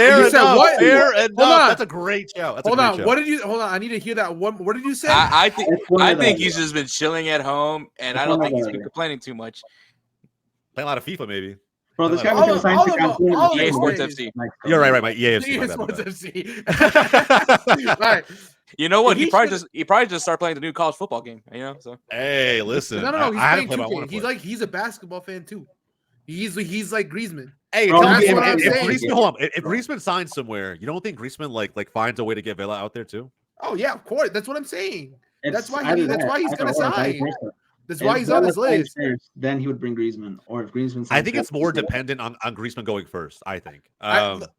what? Fair enough. That's a great shout. Hold on. What did you? Hold on. I need to hear that one. What did you say? I think he's just been chilling at home, and I don't think he's been complaining too much. Playing a lot of FIFA, maybe. Bro, this guy was going to sign to Cancun. EA Sports FC. You're right, Mike. EA Sports FC. Right. You know what? He probably just started playing the new college football game. You know. So. Hey, listen. No. He's playing 2K. He's a basketball fan too. He's like Griezmann. Hey, bro, if Griezmann signs somewhere, you don't think Griezmann like finds a way to get Vela out there too? Oh yeah, of course. That's what I'm saying. That's why he's gonna sign. That's why he's on this list. Then he would bring Griezmann, or if Griezmann. I think it's more dependent on Griezmann going first. I think.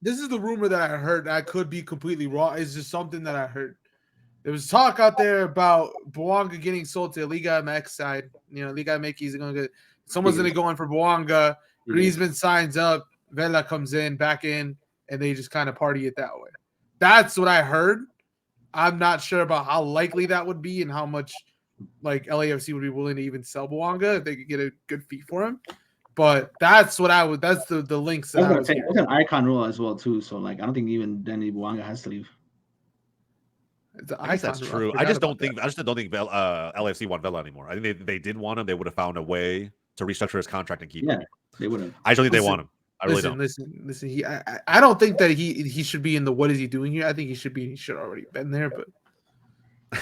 This is the rumor that I heard. I could be completely wrong. It's just something that I heard. There was talk out there about Bouanga getting sold to Liga MX side. You know, Liga MX is going to get someone's going to go in for Bouanga. Griezmann signs up. Vela comes back in, and they just kind of party it that way. That's what I heard. I'm not sure about how likely that would be and how much like LAFC would be willing to even sell Bouanga if they could get a good fee for him. But that's what I would. That's the links. That's an icon rule as well too. So like, I don't think even Danny Bouanga has to leave. I guess that's true. I just don't think LAFC want Vela anymore. I think they did want him. They would have found a way to restructure his contract and keep him. They would have. I don't think they want him. I really don't. Listen. I don't think that he should be in the what is he doing here. I think he should already been there. But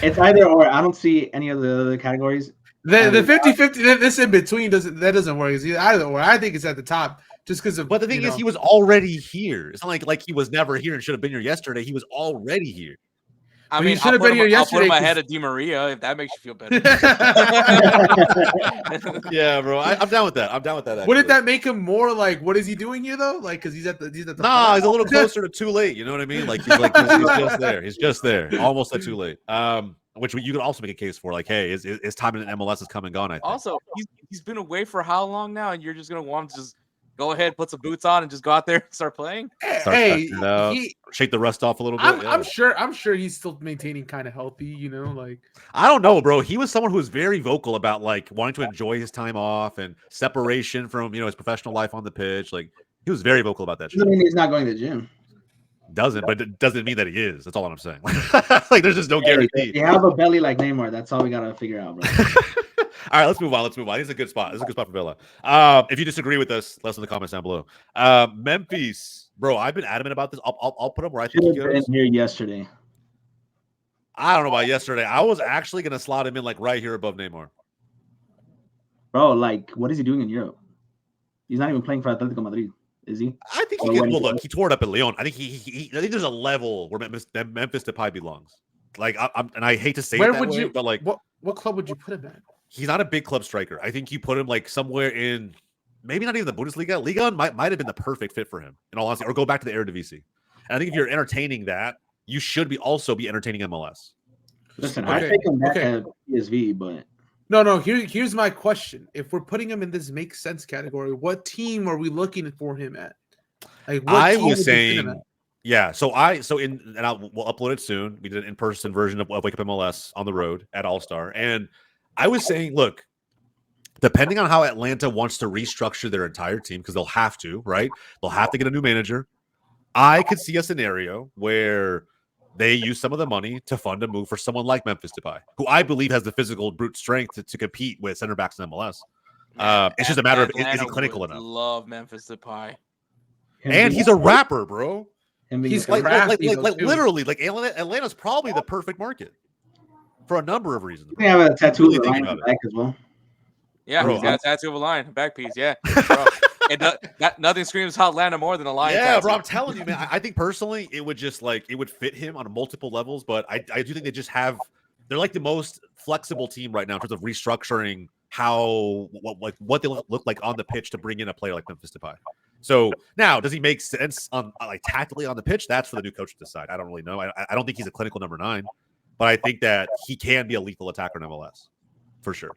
it's either or. I don't see any of the other categories. The 50-50, this in between doesn't work. It's either or. I think it's at the top just because of. But the thing is, he was already here. It's not like he was never here and should have been here yesterday. He was already here. I mean, he should have been here yesterday. I'll put him ahead of Di Maria if that makes you feel better. Yeah, bro. I'm down with that. Actually. Wouldn't that make him more like, what is he doing here though? Like, because he's at the. Nah, he's a little closer to too late. You know what I mean? Like he's just there. He's just there, almost at too late. Which you could also make a case for, like, hey, his time in MLS has come and gone. I think. Also, he's been away for how long now, and you're just gonna want him to just go ahead, put some boots on, and just go out there and start playing. Shake the rust off a little bit. I'm sure he's still maintaining kind of healthy. You know, like I don't know, bro. He was someone who was very vocal about like wanting to enjoy his time off and separation from his professional life on the pitch. Like he was very vocal about that. I mean, he's not going to the gym. But it doesn't mean that he is. That's all I'm saying. Like there's just no guarantee. You have a belly like Neymar. That's all we gotta figure out, bro. All right, let's move on. This is a good spot. This is a good spot for Villa. If you disagree with us, let us in the comments down below. Memphis, bro, I've been adamant about this. I'll put him where I think he goes. Here yesterday. I don't know about yesterday. I was actually gonna slot him in like right here above Neymar. Bro, like, what is he doing in Europe? He's not even playing for Atletico Madrid, is he? I think he can. Well, look, he tore it up at Lyon. I think I think there's a level where Memphis Depay belongs. Like, I hate to say it that way, but like, what club would you put him at? He's not a big club striker. I think you put him like somewhere in maybe not even the Bundesliga. Liga might have been the perfect fit for him, in all honesty, or go back to the Eredivisie. And I think if you're entertaining that, you should also be entertaining MLS. Listen, I take him back at PSV, but no. Here's my question: if we're putting him in this makes sense category, what team are we looking for him at? Like, I was saying, yeah. We'll upload it soon. We did an in-person version of Wake Up MLS on the road at All Star, and I was saying, look, depending on how Atlanta wants to restructure their entire team, because they'll have to, right? They'll have to get a new manager. I could see a scenario where they use some of the money to fund a move for someone like Memphis Depay, who I believe has the physical brute strength to compete with center backs in MLS. It's just a matter of is he clinical enough? Love Memphis Depay, and he's a rapper, bro. He's like literally, like Atlanta's probably the perfect market. For a number of reasons. We have a tattoo of a line on the back as well. Yeah, he's got a tattoo of a lion, back piece. Yeah, bro. Nothing screams Hotlanta more than a lion. Yeah, tattoo. bro. I'm telling you, man. I think personally, it would just it would fit him on multiple levels. But I do think they just have they're like the most flexible team right now in terms of restructuring what they look like on the pitch to bring in a player like Memphis Depay. So now, does he make sense on like tactically on the pitch? That's for the new coach to decide. I don't really know. I don't think he's a clinical number 9, but I think that he can be a lethal attacker in MLS for sure.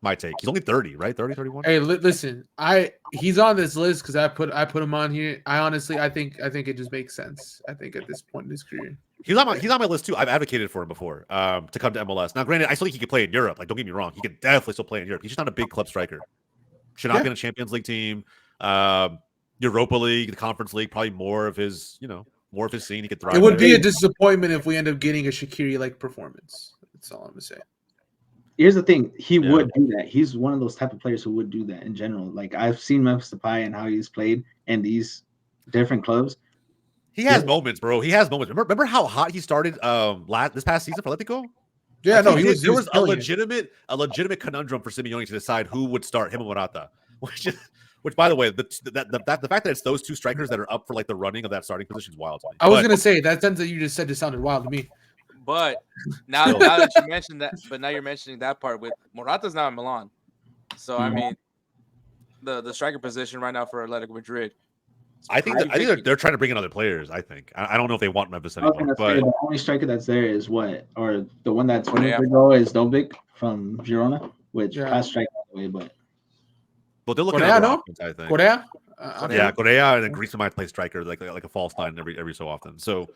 My take. He's only 30, right? 30, 31. Hey, listen, he's on this list because I put him on here. I think it just makes sense. I think at this point in his career, he's on my list too. I've advocated for him before to come to MLS. Now, granted, I still think he could play in Europe. Like, don't get me wrong, he could definitely still play in Europe. He's just not a big club striker. Should not be in a Champions League team. Europa League, the Conference League, probably more of his scene. He could thrive. It would be a disappointment if we end up getting a Shaqiri-like performance. That's all I'm gonna say. Here's the thing. He would do that. He's one of those type of players who would do that in general. Like, I've seen Memphis Depay and how he's played in these different clubs. He has moments, bro. He has moments. Remember how hot he started this past season for Atletico? Yeah, there was a legitimate conundrum for Simeone to decide who would start, him and Morata. Which, by the way, the fact that it's those two strikers that are up for like the running of that starting position is wild to me. I was gonna say that sentence that you just said just sounded wild to me. But now that you mentioned that, now you're mentioning that part with Morata's now in Milan. So I mean, the striker position right now for Atletico Madrid. I think they're trying to bring in other players. I think I don't know if they want Memphis anymore. But the only striker that's there is or the one that's winning for goal is Dobic from Girona, which pass strike away, but they're looking at options, I think. Correa? Correa, and then Griezmann might play striker like a false nine every so often. So,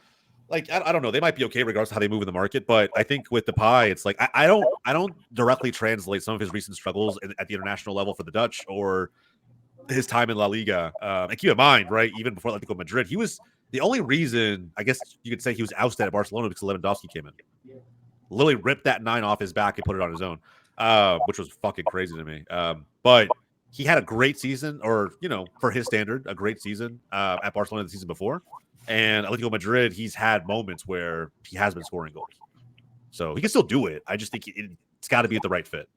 like, I don't know. They might be okay regardless of how they move in the market. But I think with Depay, it's like I don't directly translate some of his recent struggles at the international level for the Dutch or his time in La Liga. And keep in mind, right, even before Atletico Madrid, he was the only reason, I guess you could say, he was ousted at Barcelona because Lewandowski came in. Literally ripped that 9 off his back and put it on his own, which was fucking crazy to me. But he had a great season, or, for his standard, a great season at Barcelona the season before. And Atletico Madrid, he's had moments where he has been scoring goals. So he can still do it. I just think it's got to be at the right fit.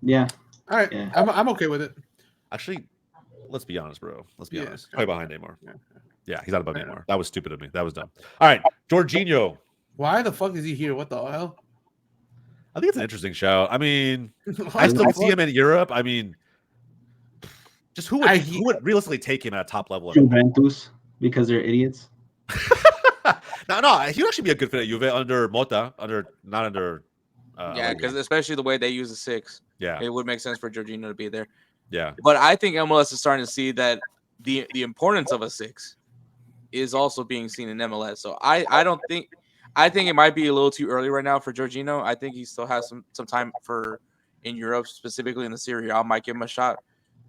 Yeah. All right. Yeah. I'm okay with it. Actually, let's be honest, bro. Let's be honest. Probably behind Neymar. Yeah, he's not above Neymar. That was stupid of me. That was dumb. All right, Jorginho. Why the fuck is he here? What the hell? I think it's an interesting shout. I mean, I still see him in Europe. I mean, just who would realistically take him at a top level? Juventus, because they're idiots. No, he would actually be a good fit at Juve under Mota, not under. Because especially the way they use the 6. Yeah, it would make sense for Jorginho to be there. Yeah, but I think MLS is starting to see that the importance of a 6 is also being seen in MLS. So I think it might be a little too early right now for Jorginho. I think he still has some time in Europe, specifically in the Serie A. I might give him a shot,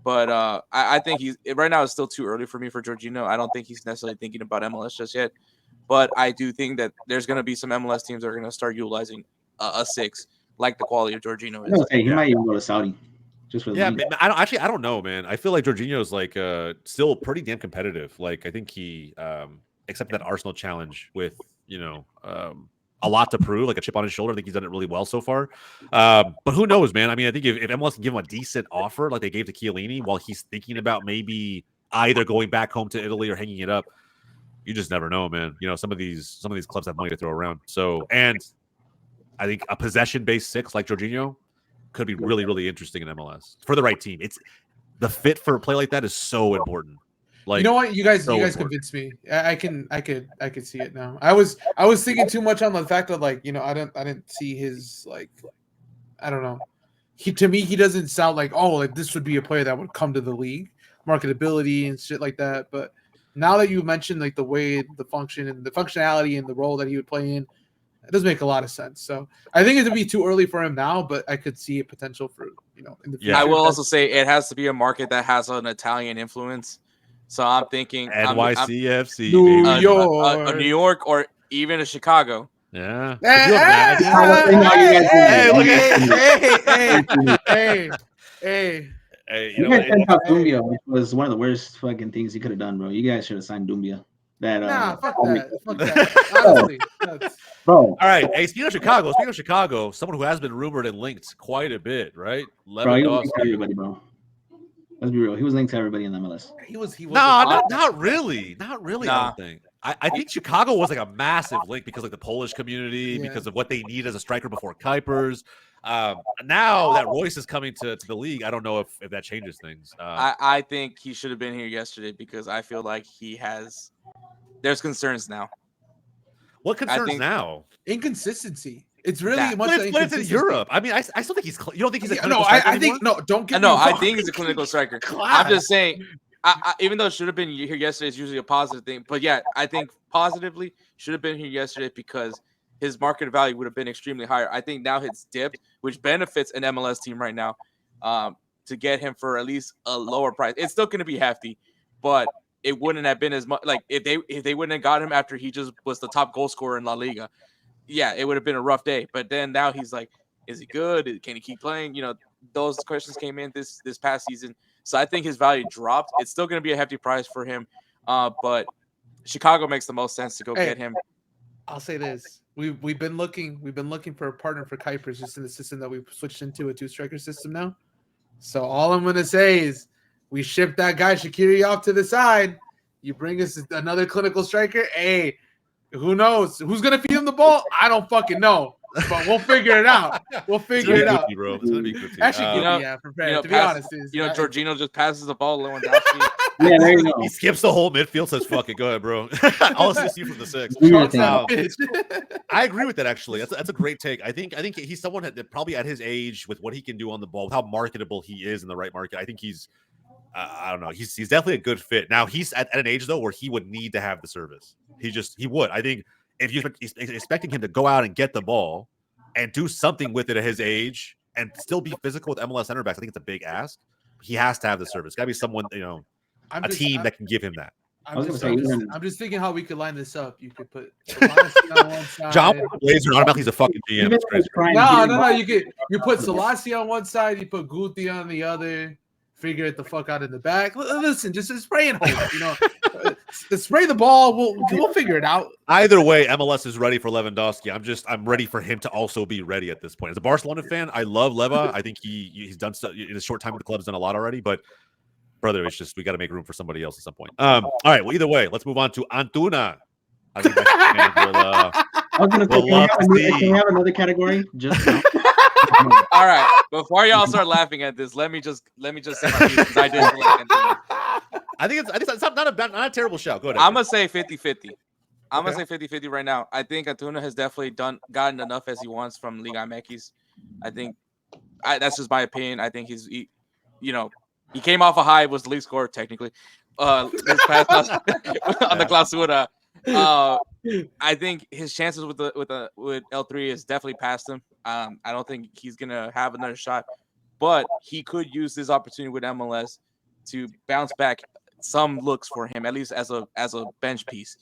but I think right now it's still too early for me for Jorginho. I don't think he's necessarily thinking about MLS just yet, but I do think that there's going to be some MLS teams that are going to start utilizing a 6 like the quality of Jorginho is. He might even go to Saudi. Just for I don't know, man. I feel like Jorginho's like still pretty damn competitive. Like, I think he accepted that Arsenal challenge with a lot to prove, like a chip on his shoulder. I think he's done it really well so far. But who knows, man? I mean, I think if MLS can give him a decent offer like they gave to Chiellini while he's thinking about maybe either going back home to Italy or hanging it up, you just never know, man. Some of these clubs have money to throw around. So, and I think a possession-based 6 like Jorginho could be really, really interesting in MLS for the right team. It's the fit for a play like that is so important. Like, you know what, you guys convinced me. I could see it now. I was thinking too much on the fact that, like, I didn't see his, like, I don't know. To me he doesn't sound like this would be a player that would come to the league, marketability and shit like that. But now that you mentioned like the way the function and the functionality and the role that he would play in, it does make a lot of sense. So I think it would be too early for him now, but I could see a potential for in the future. Yeah, I will also say it has to be a market that has an Italian influence. So I'm thinking NYCFC, New York, or even a Chicago. Yeah. Hey, you guys sent out Dumbia, which was one of the worst fucking things you could have done, bro. You guys should have signed Dumbia. Fuck that. Honestly, bro. All right. Hey, speaking of Chicago, someone who has been rumored and linked quite a bit, right? Bro, he was linked to everybody, bro. Let's be real. He was linked to everybody in the MLS. He was. No, not really. Not really. Nah. I don't think. I think Chicago was like a massive link because like the Polish community, because of what they need as a striker before Kuipers. Now that Royce is coming to the league, I don't know if that changes things. I think he should have been here yesterday because I feel like there's concerns now. What concerns now? Inconsistency. It's really much. But it's in Europe. I mean, I still think you don't think he's a clinical no. I think no. Don't get no. me I wrong. think he's a clinical striker. I'm just saying. Even though it should have been here yesterday, is usually a positive thing. But yeah, I think positively should have been here yesterday because his market value would have been extremely higher. I think now it's dipped, which benefits an MLS team right now to get him for at least a lower price. It's still going to be hefty, but it wouldn't have been as much. Like if they wouldn't have got him after he just was the top goal scorer in La Liga, yeah, it would have been a rough day. But then now he's like, is he good? Can he keep playing? You know, those questions came in this past season. So I think his value dropped. It's still going to be a hefty price for him, but Chicago makes the most sense to go get him. I'll say this: we've been looking for a partner for Kuipers just in the system that we've switched into a 2-striker system now. So all I'm going to say is we ship that guy Shaqiri off to the side. You bring us another clinical striker. Hey, who knows who's going to feed him the ball? I don't fucking know. But we'll figure it out. We'll figure it out, bro. It's gonna be good. Actually, to be honest, Jorginho just passes the ball Lewandowski. Yeah, there you go. He skips the whole midfield. Says, "Fuck it, go ahead, bro." I'll assist you from the 6. I agree with that. Actually, that's a great take. I think he's someone that probably at his age, with what he can do on the ball, with how marketable he is in the right market. I think he's, I don't know, he's definitely a good fit. Now he's at an age though where he would need to have the service. He would. I think. If you're expecting him to go out and get the ball and do something with it at his age and still be physical with MLS center backs, I think it's a big ask. He has to have the service. Got to be someone, team that can give him that. I'm just thinking how we could line this up. You could put Selassie on one side. John Blazer automatically he's a fucking GM. It's crazy. No. You put Selassie on one side. You put Guti on the other. Figure it the fuck out in the back. Listen, just spray and hold. Spray the ball. We'll figure it out. Either way, MLS is ready for Lewandowski. I'm ready for him to also be ready at this point. As a Barcelona fan, I love Leva. I think he's done stuff in his short time with the club. He's done a lot already. But brother, it's just we got to make room for somebody else at some point. All right. Well, either way, let's move on to Antuna. I think can we have another category? Just now? All right. Before y'all start laughing at this, let me just say my reasons I didn't like Antuna. I think it's not a terrible shout. Go ahead. I'm gonna say 50-50. I'm gonna say 50-50 right now. I think Antuna has definitely gotten enough as he wants from Liga MX. I think that's just my opinion. I think he came off a high, was the league scorer technically. This past on the Clausura. I think his chances with L3 is definitely past him. I don't think he's gonna have another shot, but he could use this opportunity with MLS to bounce back some looks for him, at least as a bench piece.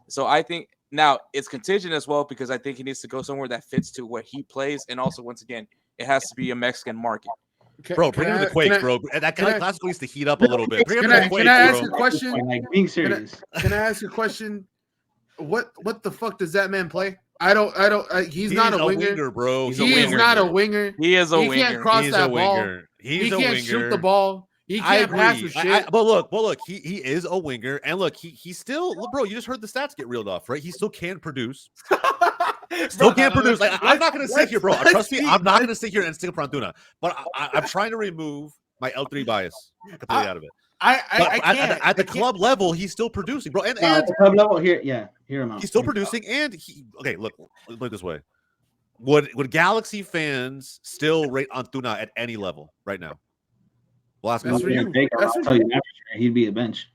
So I think now it's contingent as well because I think he needs to go somewhere that fits to where he plays, and also once again, it has to be a Mexican market. Bro, bring him to the Quake, bro. That kind of classical needs to heat up a little bit. Bring him to the Quake, can I ask a question? Like being serious. Can I ask a question? What the fuck does that man play? I don't. He's not a winger, bro. He is not a winger. He is a winger. He can't cross that ball. He can't shoot the ball. He can't pass with shit. But look, he is a winger, and look, he still, bro. You just heard the stats get reeled off, right? He still can produce. Still can't produce. Like, I'm not gonna sit here, bro. Trust me, I'm not gonna sit here and stick up for Antuna. But I'm trying to remove my L3 bias completely out of it. I can't. At the club level, he's still producing, bro. And at the club level, hear him out. He's still producing, and look, put it this way: would Galaxy fans still rate Antuna at any level right now? Well, ask I'll tell you that he'd be a bench.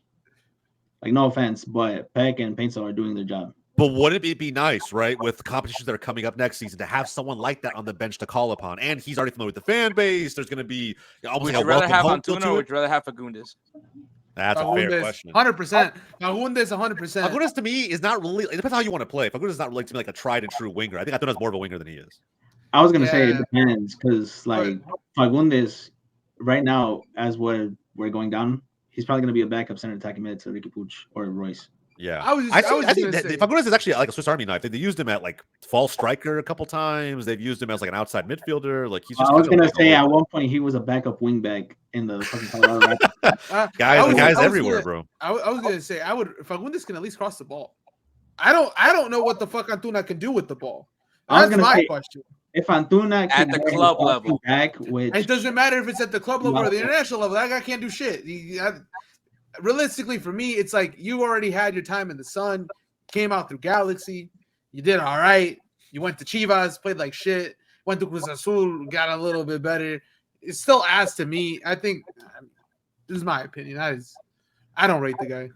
Like, no offense, but Peck and Paintsel are doing their job. But wouldn't it be nice, right, with competitions that are coming up next season, to have someone like that on the bench to call upon? And he's already familiar with the fan base. There's going to be almost would you rather have Antuna or would you rather have Fagundes? That's a fair question. 100%. Fagundes, 100%. Fagundes to me is not really. It depends how you want to play. Fagundes is not really to me like a tried and true winger. I think Antuna's more of a winger than he is. I was going to say it depends because like Fagundes right now, as we're going down, he's probably going to be a backup center attacking mid to Ricky Puig or Royce. Yeah, I think Fagundes is actually like a Swiss Army knife. They used him at like false striker a couple times. They've used him as like an outside midfielder. Like he's. Just I was gonna say at one point he was a backup wingback in the fucking Colorado Rapids. guys everywhere, bro. I was gonna say Fagundes can at least cross the ball. I don't know what the fuck Antuna can do with the ball. I was That's gonna my say, question. if Antuna At the club level, back, which It doesn't matter if it's at the club level or the international level. That guy can't do shit. Realistically, for me, it's like you already had your time in the sun, came out through Galaxy, you did all right. You went to Chivas, played like shit. Went to Cruz Azul, got a little bit better. It's still ass to me. I think this is my opinion. I don't rate the guy.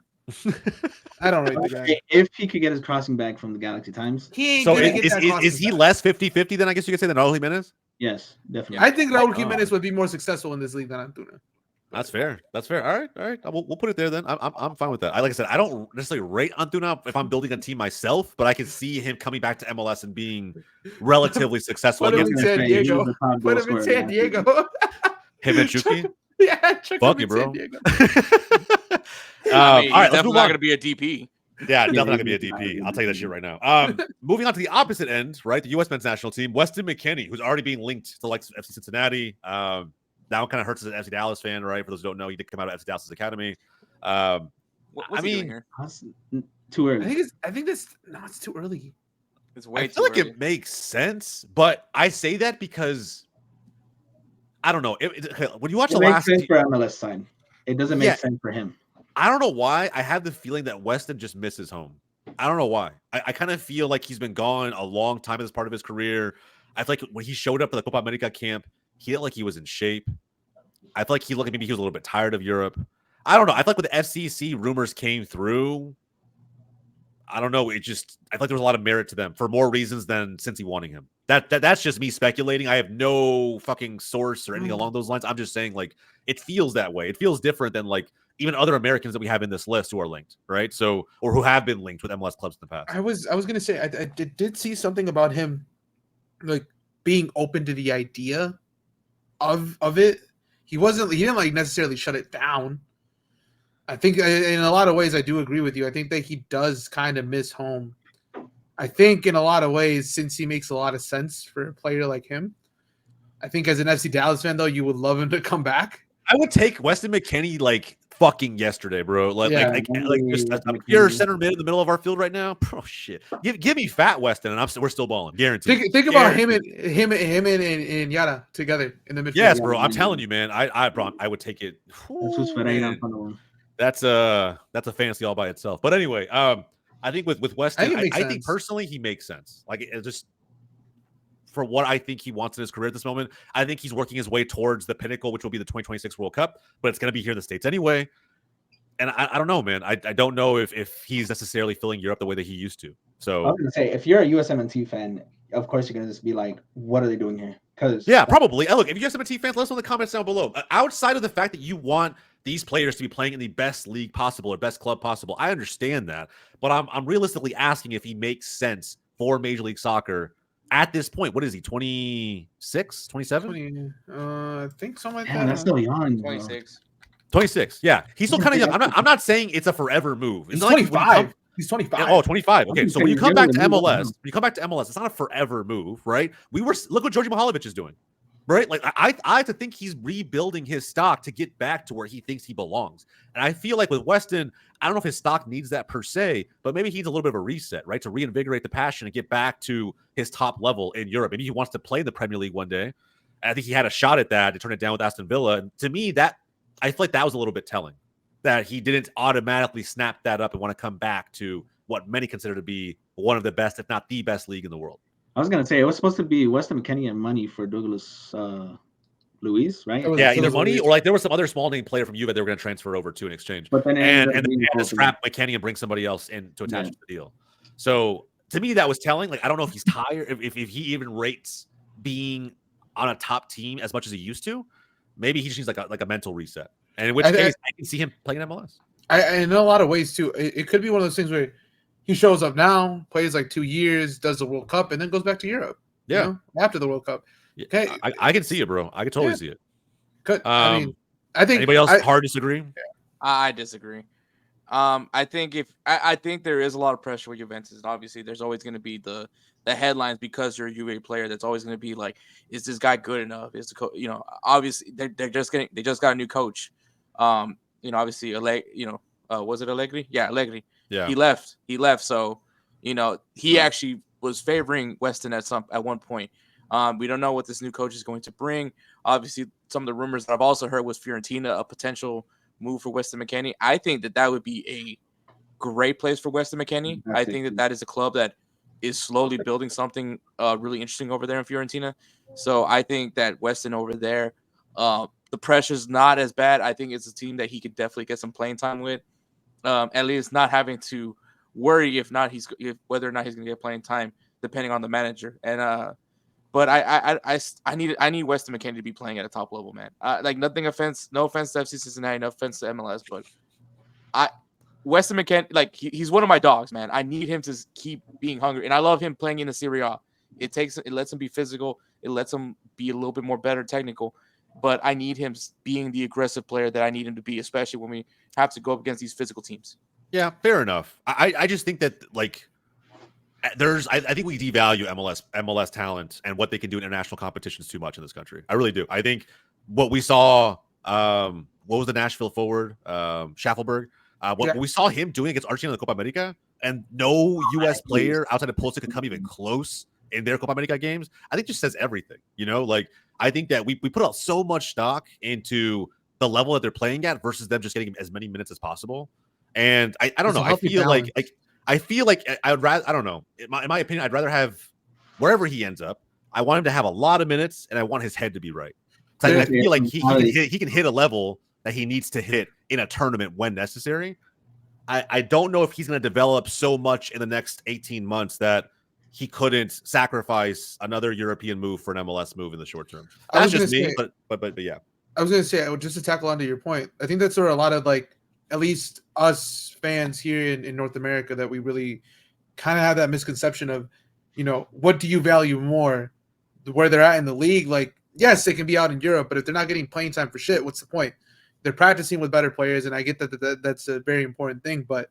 I don't rate the guy. If he could get his crossing back from the Galaxy times, He ain't So gonna get that is he back. less 50-50 than I guess you could say than Raul Jimenez? yes, definitely. I think Raul Jimenez would be more successful in this league than Antuna. That's fair. That's fair. All right. We'll put it there then. I'm fine with that. Like I said, I don't necessarily rate Antuna if I'm building a team myself, but I can see him coming back to MLS and being relatively successful. Put him in San Diego. Put him in San Diego. Him and Chucky? Yeah, chuck Fuck him you, in bro. San Diego. I mean, all right, let's he's definitely move not on. going to be a DP. Yeah, definitely not gonna be a DP. I'll tell you that shit right now. Moving on to the opposite end, right? The U.S. men's national team, Weston McKennie, who's already being linked to like FC Cincinnati. That kind of hurts as an FC Dallas fan, right? For those who don't know, he did come out of FC Dallas Academy. What's he doing here? Too early. I think it's too early. It's way I too feel like early. it makes sense, but I say that because I don't know. When you watch the It makes last, sense for MLS side. It doesn't make sense for him. I don't know why. I have the feeling that Weston just misses home. I don't know why. I kind of feel like he's been gone a long time as part of his career. I feel like when he showed up at the Copa America camp, he looked like he was in shape. I feel like he looked maybe he was a little bit tired of Europe. I don't know. I feel like when the FCC rumors came through, I don't know. I feel like there was a lot of merit to them for more reasons than Cincy wanting him. That's just me speculating. I have no fucking source or anything along those lines. I'm just saying, like, it feels that way. It feels different than like even other Americans that we have in this list who are linked, right? So, or who have been linked with MLS clubs in the past. I was gonna say I did see something about him, like being open to the idea of it. He didn't like necessarily shut it down. I think in a lot of ways I do agree with you. I think that he does kind of miss home. I think in a lot of ways, since he makes a lot of sense for a player like him. I think as an FC Dallas fan, though, you would love him to come back. I would take Weston McKennie like fucking yesterday, bro. Like just a pure center mid in the middle of our field right now. Oh shit! Give me fat Weston, and we're still balling. Guaranteed. Think about him and Yara together in the midfield. Yes, bro. I'm telling you, man. I would take it. That's a fantasy all by itself. But anyway, I think with Weston, I think personally he makes sense. Like it just for what I think he wants in his career at this moment, I think he's working his way towards the pinnacle, which will be the 2026 World Cup. But it's going to be here in the States anyway. And I don't know, man. I don't know if he's necessarily filling Europe the way that he used to. So I was going to say, if you're a USMNT fan, of course you're going to just be like, what are they doing here? Because yeah, probably. Look, if you're USMNT fans, let us know in the comments down below. Outside of the fact that you want these players to be playing in the best league possible or best club possible, I understand that. But I'm realistically asking if he makes sense for Major League Soccer at this point. What is he, 26, 27? I think something like yeah, that. that's still young. 26. 26, yeah. He's still kind of young. I'm not saying it's a forever move. He's 25. He's 25. Oh, 25. Okay, so when you come back to MLS, it's not a forever move, right? Look what Georgi Mihalovic is doing, right? Like I have to think he's rebuilding his stock to get back to where he thinks he belongs. And I feel like with Weston, I don't know if his stock needs that per se, but maybe he needs a little bit of a reset, right? To reinvigorate the passion and get back to his top level in Europe. Maybe he wants to play in the Premier League one day. And I think he had a shot at that to turn it down with Aston Villa. And to me, I feel like that was a little bit telling, that he didn't automatically snap that up and want to come back to what many consider to be one of the best, if not the best league in the world. I was going to say, it was supposed to be Weston McKennie and money for Douglas Luiz, right? Yeah, either money or like there was some other small name player from Juve they were going to transfer over to in exchange. But then and scrap McKennie and bring somebody else in to attach to the deal. So to me, that was telling. Like, I don't know if he's tired, if he even rates being on a top team as much as he used to. Maybe he just needs like a mental reset. And in which case, I can see him playing MLS. In a lot of ways, too. It could be one of those things where he shows up now, plays like 2 years, does the World Cup, and then goes back to Europe. Yeah. You know, after the World Cup. Okay. I can see it, bro. I can totally see it. Good. I mean, I think anybody else hard disagree? I disagree. I think there is a lot of pressure with Juventus, and obviously there's always going to be the headlines because you're a Juve player. That's always going to be like, is this guy good enough? Is the obviously they just got a new coach. Obviously was it Allegri? Yeah, Allegri. Yeah, he left. So he actually was favoring Weston at one point. We don't know what this new coach is going to bring. Obviously, some of the rumors that I've also heard was Fiorentina, a potential move for Weston McKennie. I think that would be a great place for Weston McKennie. I think that is a club that is slowly building something really interesting over there in Fiorentina. So I think that Weston over there, the pressure's not as bad. I think it's a team that he could definitely get some playing time with. At least not having to worry whether or not he's going to get playing time, depending on the manager. And but I need Weston McKennie to be playing at a top level, man. No offense to FC Cincinnati, no offense to MLS, but Weston McKennie, he's one of my dogs, man. I need him to keep being hungry, and I love him playing in the Serie A. It lets him be physical, it lets him be a little bit more better technical, but I need him being the aggressive player that I need him to be, especially when we have to go up against these physical teams. Yeah, fair enough. I just think that I think we devalue MLS talent and what they can do in international competitions too much in this country. I really do. I think what we saw, what was the Nashville forward, Schaffelberg, what we saw him doing against Argentina in the Copa America, and no U.S. player outside of Pulisic could come even close in their Copa America games, I think just says everything. I think that we put out so much stock into the level that they're playing at versus them just getting as many minutes as possible. And I don't know. I feel like I would rather, I don't know. In my opinion, I'd rather have wherever he ends up. I want him to have a lot of minutes, and I want his head to be right. I feel like he can hit a level that he needs to hit in a tournament when necessary. I don't know if he's going to develop so much in the next 18 months that he couldn't sacrifice another European move for an MLS move in the short term. That's just me, but yeah. I was going to say, just to tackle onto your point, I think that's where a lot of at least us fans here in North America, that we really kind of have that misconception of, what do you value more, where they're at in the league? Yes, they can be out in Europe, but if they're not getting playing time for shit, what's the point? They're practicing with better players, and I get that that's a very important thing. But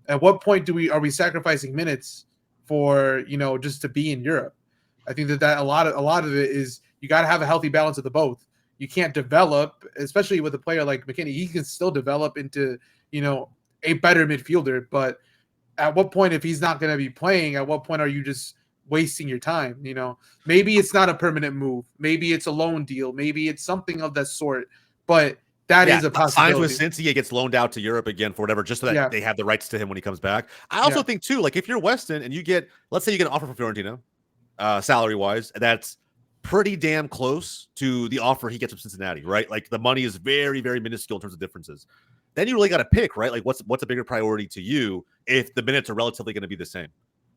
at what point are we sacrificing minutes for just to be in Europe? I think that a lot of it is you got to have a healthy balance of the both. You can't develop, especially with a player like McKennie. He can still develop into a better midfielder, but at what point, if he's not going to be playing, at what point are you just wasting your time? Maybe it's not a permanent move. Maybe it's a loan deal. Maybe it's something of that sort. But that is a possibility. Signs with Cincy, he gets loaned out to Europe again for whatever, just so that they have the rights to him when he comes back. I also think too, if you're Weston and let's say you get an offer from Fiorentina, salary wise, that's pretty damn close to the offer he gets from Cincinnati, right? The money is very, very minuscule in terms of differences. Then you really got to pick, right? What's a bigger priority to you if the minutes are relatively going to be the same?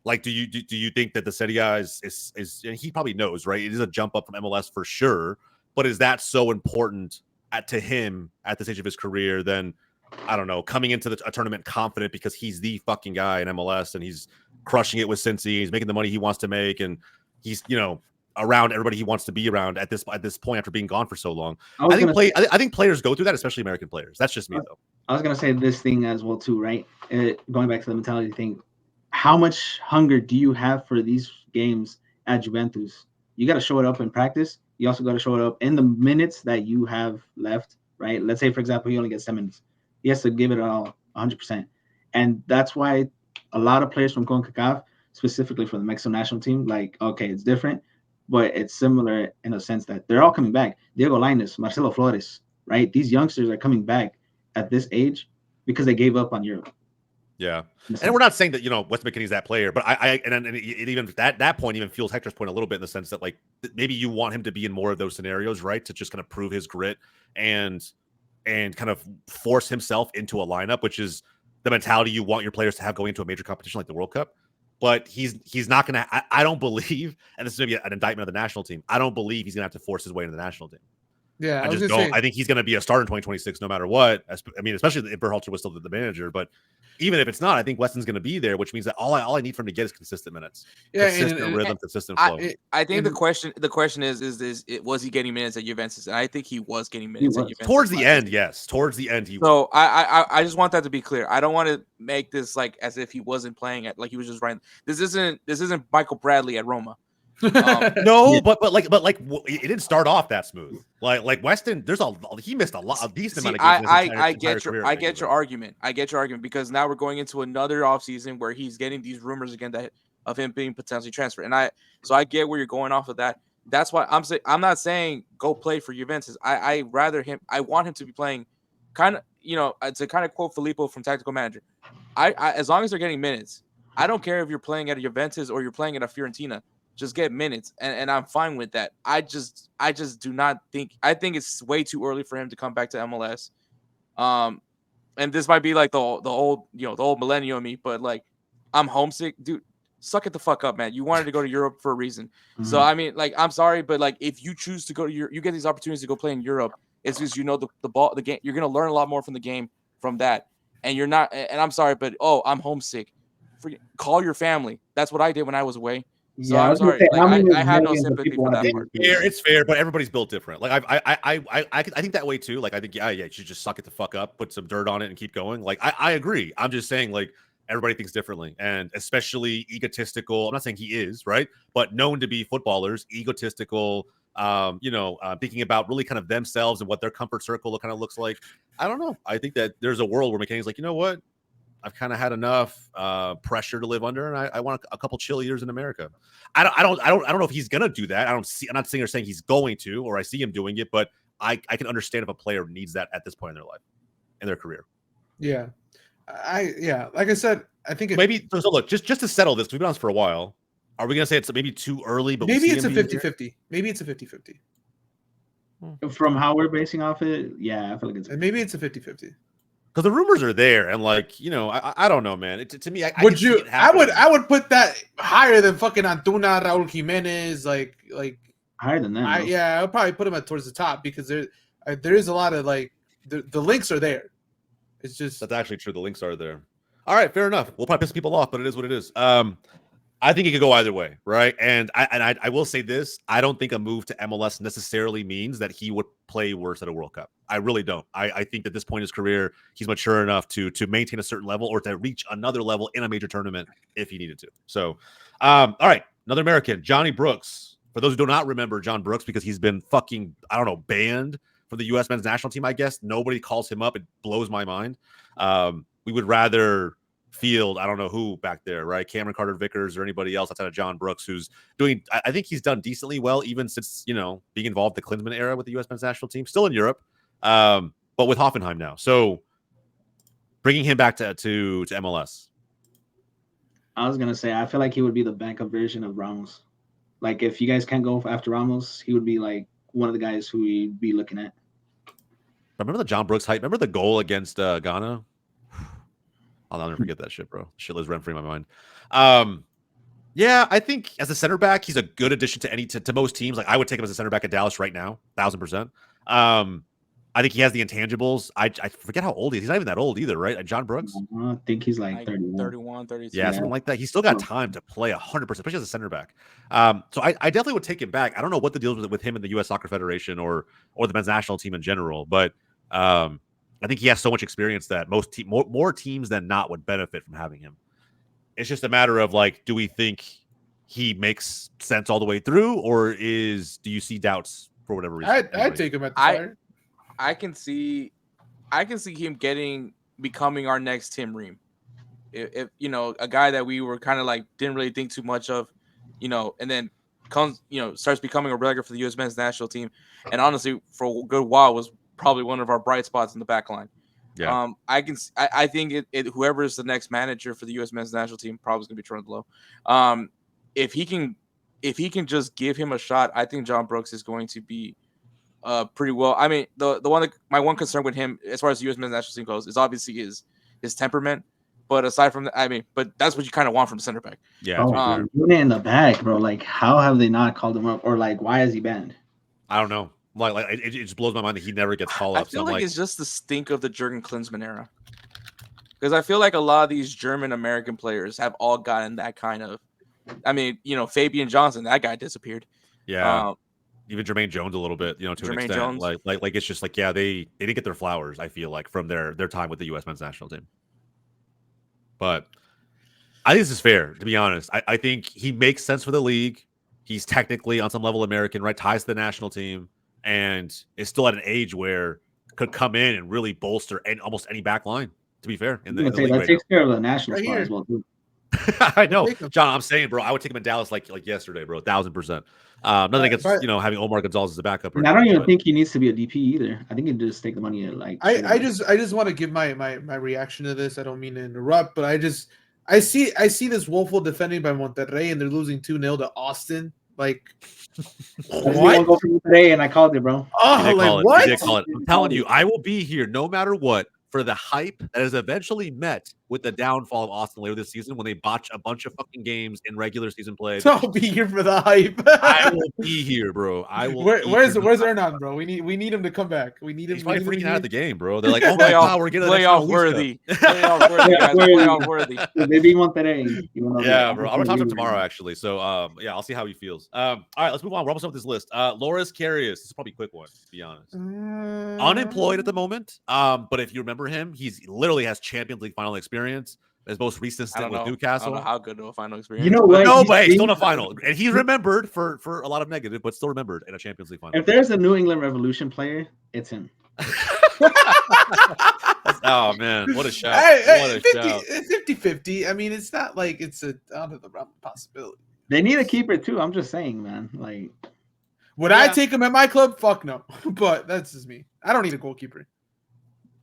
Do you think that the Serie A is and he probably knows, right? It is a jump up from MLS for sure, but is that so important to him at the stage of his career? Then I don't know, coming into a tournament confident because he's the fucking guy in MLS and he's crushing it with Cincy, he's making the money he wants to make, and he's around everybody he wants to be around at this point after being gone for so long. I think players go through that, especially American players. That's just me, though. I was gonna say this thing as well too, right? Going back to the mentality thing, how much hunger do you have for these games at Juventus? You got to show it up in practice. You also got to show it up in the minutes that you have left, right? Let's say, for example, he only gets 7 minutes. He has to give it all 100%, and that's why a lot of players from CONCACAF, specifically for the Mexican national team, it's different, but it's similar in a sense that they're all coming back. Diego Lainez, Marcelo Flores, right? These youngsters are coming back at this age because they gave up on Europe. Yeah, and we're not saying that Weston McKennie's that player, but it even that point even fuels Hector's point a little bit in the sense that maybe you want him to be in more of those scenarios, right? To just kind of prove his grit and kind of force himself into a lineup, which is the mentality you want your players to have going into a major competition like the World Cup. But he's not going to. I don't believe, and this is maybe an indictment of the national team. I don't believe he's going to have to force his way into the national team. Yeah, I just don't. I think he's going to be a starter in 2026, no matter what. Especially if Berhalter was still the manager. But even if it's not, I think Weston's going to be there, which means that all I need from him to get is consistent minutes, consistent rhythm, consistent flow. I think the question is was he getting minutes at Juventus? And I think he was getting minutes at Juventus towards the end. Yes, towards the end he. So I just want that to be clear. I don't want to make this as if he wasn't playing it, he was just right. This isn't Michael Bradley at Roma. No, Yeah. but it didn't start off that smooth. Like Weston, he missed a decent amount of games. I get your argument. I get your argument because now we're going into another offseason where he's getting these rumors again of him being potentially transferred. And I get where you're going off of that. That's why I'm not saying go play for Juventus. I want him to be playing kind of, to kind of quote Filippo from Tactical Manager. I as long as they're getting minutes, I don't care if you're playing at a Juventus or you're playing at a Fiorentina. Just get minutes, and I'm fine with that. I just do not think. I think it's way too early for him to come back to MLS. And this might be like the old millennial me, but like I'm homesick, dude. Suck it the fuck up, man. You wanted to go to Europe for a reason. Mm-hmm. So I mean, like, I'm sorry, but like if you choose to go to you get these opportunities to go play in Europe, it's because the game. You're gonna learn a lot more from the game from that, and you're not. And I'm sorry, but I'm homesick. Call your family. That's what I did when I was away. So yeah, I'm sorry. Like, I have no sympathy for that part. It's fair, but everybody's built different. Like I think that way too. Like I think you should just suck it the fuck up, put some dirt on it, and keep going. Like I agree. I'm just saying like everybody thinks differently, and especially egotistical. I'm not saying he is right, but known to be footballers, egotistical. Thinking about really kind of themselves and what their comfort circle kind of looks like. I don't know. I think that there's a world where McKinney's like, you know what? I've kind of had enough pressure to live under, and I want a couple chill years in America. I don't know if he's gonna do that. I'm not saying he's going to, or I see him doing it, but I can understand if a player needs that at this point in their life, in their career. Yeah, like I said, I think maybe. So look, just to settle this, 'cause we've been on this for a while. Are we gonna say it's maybe too early? But maybe it's a 50-50. Maybe it's a 50-50. From how we're basing off it, yeah, I feel like it's. Maybe it's a 50-50. Because the rumors are there, and like I don't know, man. To me, I would put that higher than fucking Antuna, Raul Jimenez, like higher than that. I would probably put him towards the top because there is a lot of like the links are there. It's just that's actually true. The links are there. All right, fair enough. We'll probably piss people off, but it is what it is. I think it could go either way, right? And I will say this: I don't think a move to MLS necessarily means that he would play worse at a World Cup. I really don't. I think at this point in his career, he's mature enough to maintain a certain level or to reach another level in a major tournament if he needed to. So, all right, another American, Johnny Brooks. For those who do not remember John Brooks, because he's been fucking, banned from the U.S. men's national team, I guess. Nobody calls him up. It blows my mind. We would rather field, I don't know who back there, right? Cameron Carter-Vickers or anybody else outside of John Brooks, who's doing, I think he's done decently well, even since, being involved in the Klinsmann era with the U.S. men's national team, still in Europe, but with Hoffenheim now. So bringing him back to MLS. I was going to say, I feel like he would be the backup version of Ramos. Like, if you guys can't go after Ramos, he would be like one of the guys who we'd be looking at. Remember the John Brooks hype? Remember the goal against Ghana? I'll never forget that shit, bro. Shit lives rent free in my mind. Yeah, I think as a center back, he's a good addition to most teams. Like I would take him as a center back at Dallas right now, 1,000%. I think he has the intangibles. I forget how old he is. He's not even that old either, right? John Brooks? I think he's like 31, 32. Yeah, something like that. He's still got time to play 100%, especially as a center back. So I definitely would take him back. I don't know what the deal is with him in the U.S. Soccer Federation or the men's national team in general, but I think he has so much experience that more teams than not would benefit from having him. It's just a matter of like, do we think he makes sense all the way through, or do you see doubts for whatever reason? I'd take him at the fire. I can see him becoming our next Tim Ream. If a guy that we were kind of like didn't really think too much of, and then comes, starts becoming a regular for the U.S. men's national team, and honestly, for a good while was probably one of our bright spots in the back line. Yeah. I think whoever is the next manager for the U.S. men's national team probably is going to be Trent Lowe. If he can just give him a shot, I think John Brooks is going to be pretty well. I mean, my one concern with him as far as the U.S. men's national team goes is obviously his temperament. But aside from that, but that's what you kind of want from the center back. Yeah. In the back, bro. Like, how have they not called him up, or like, why is he banned? I don't know. Like it just blows my mind that he never gets called up. I feel like it's just the stink of the Jurgen Klinsmann era. Because I feel like a lot of these German American players have all gotten that kind of. I mean, Fabian Johnson, that guy disappeared. Yeah. Even Jermaine Jones a little bit, to Jermaine an extent. Jones. Like it's just like, yeah, they didn't get their flowers, I feel like, from their time with the U.S. men's national team. But I think this is fair, to be honest. I think he makes sense for the league. He's technically on some level American, right? Ties to the national team, and is still at an age where could come in and really bolster almost any back line. To be fair, in the league that right takes now. care of the national Right spot here. as well too. I know, John. I'm saying, bro, I would take him in Dallas like yesterday, bro, 1000%. Nothing against having Omar Gonzalez as a backup. And I don't even think he needs to be a DP either. I think he just take the money at like. I just want to give my reaction to this. I don't mean to interrupt, but I see this woeful defending by Monterrey, and they're losing 2-0 to Austin. Like, what? Go for you today, and I called it, bro. Oh, like what? Did call it. I'm telling you, I will be here no matter what for the hype that is eventually met with the downfall of Austin later this season when they botch a bunch of fucking games in regular season play. I'll be here for the hype. I will be here, bro. I will. Where's Hernan, bro? We need him to come back. We need him. He's probably freaking out of the game, bro. They're like, oh my god, we're getting playoff worthy. Playoff worthy, guys. Playoff worthy. They beat Monterrey. Yeah, bro. I'm gonna talk to him tomorrow, actually. So, yeah, I'll see how he feels. All right, let's move on. We're almost up this list. Loris Karius. This is probably a quick one, to be honest. Unemployed at the moment. But if you remember him, he's literally has Champions League final experience. His most recent stint with Newcastle. I don't know how good of a final experience. You know what? No, but he's still in a final, and he's remembered for a lot of negative, but still remembered in a Champions League final. If there's a New England Revolution player, it's him. Oh man, what a shout! What a shout! 50-50. I mean, it's not like it's out of the realm of possibility. They need a keeper too. I'm just saying, man. Like, would I take him at my club? Fuck no. But that's just me. I don't need a goalkeeper.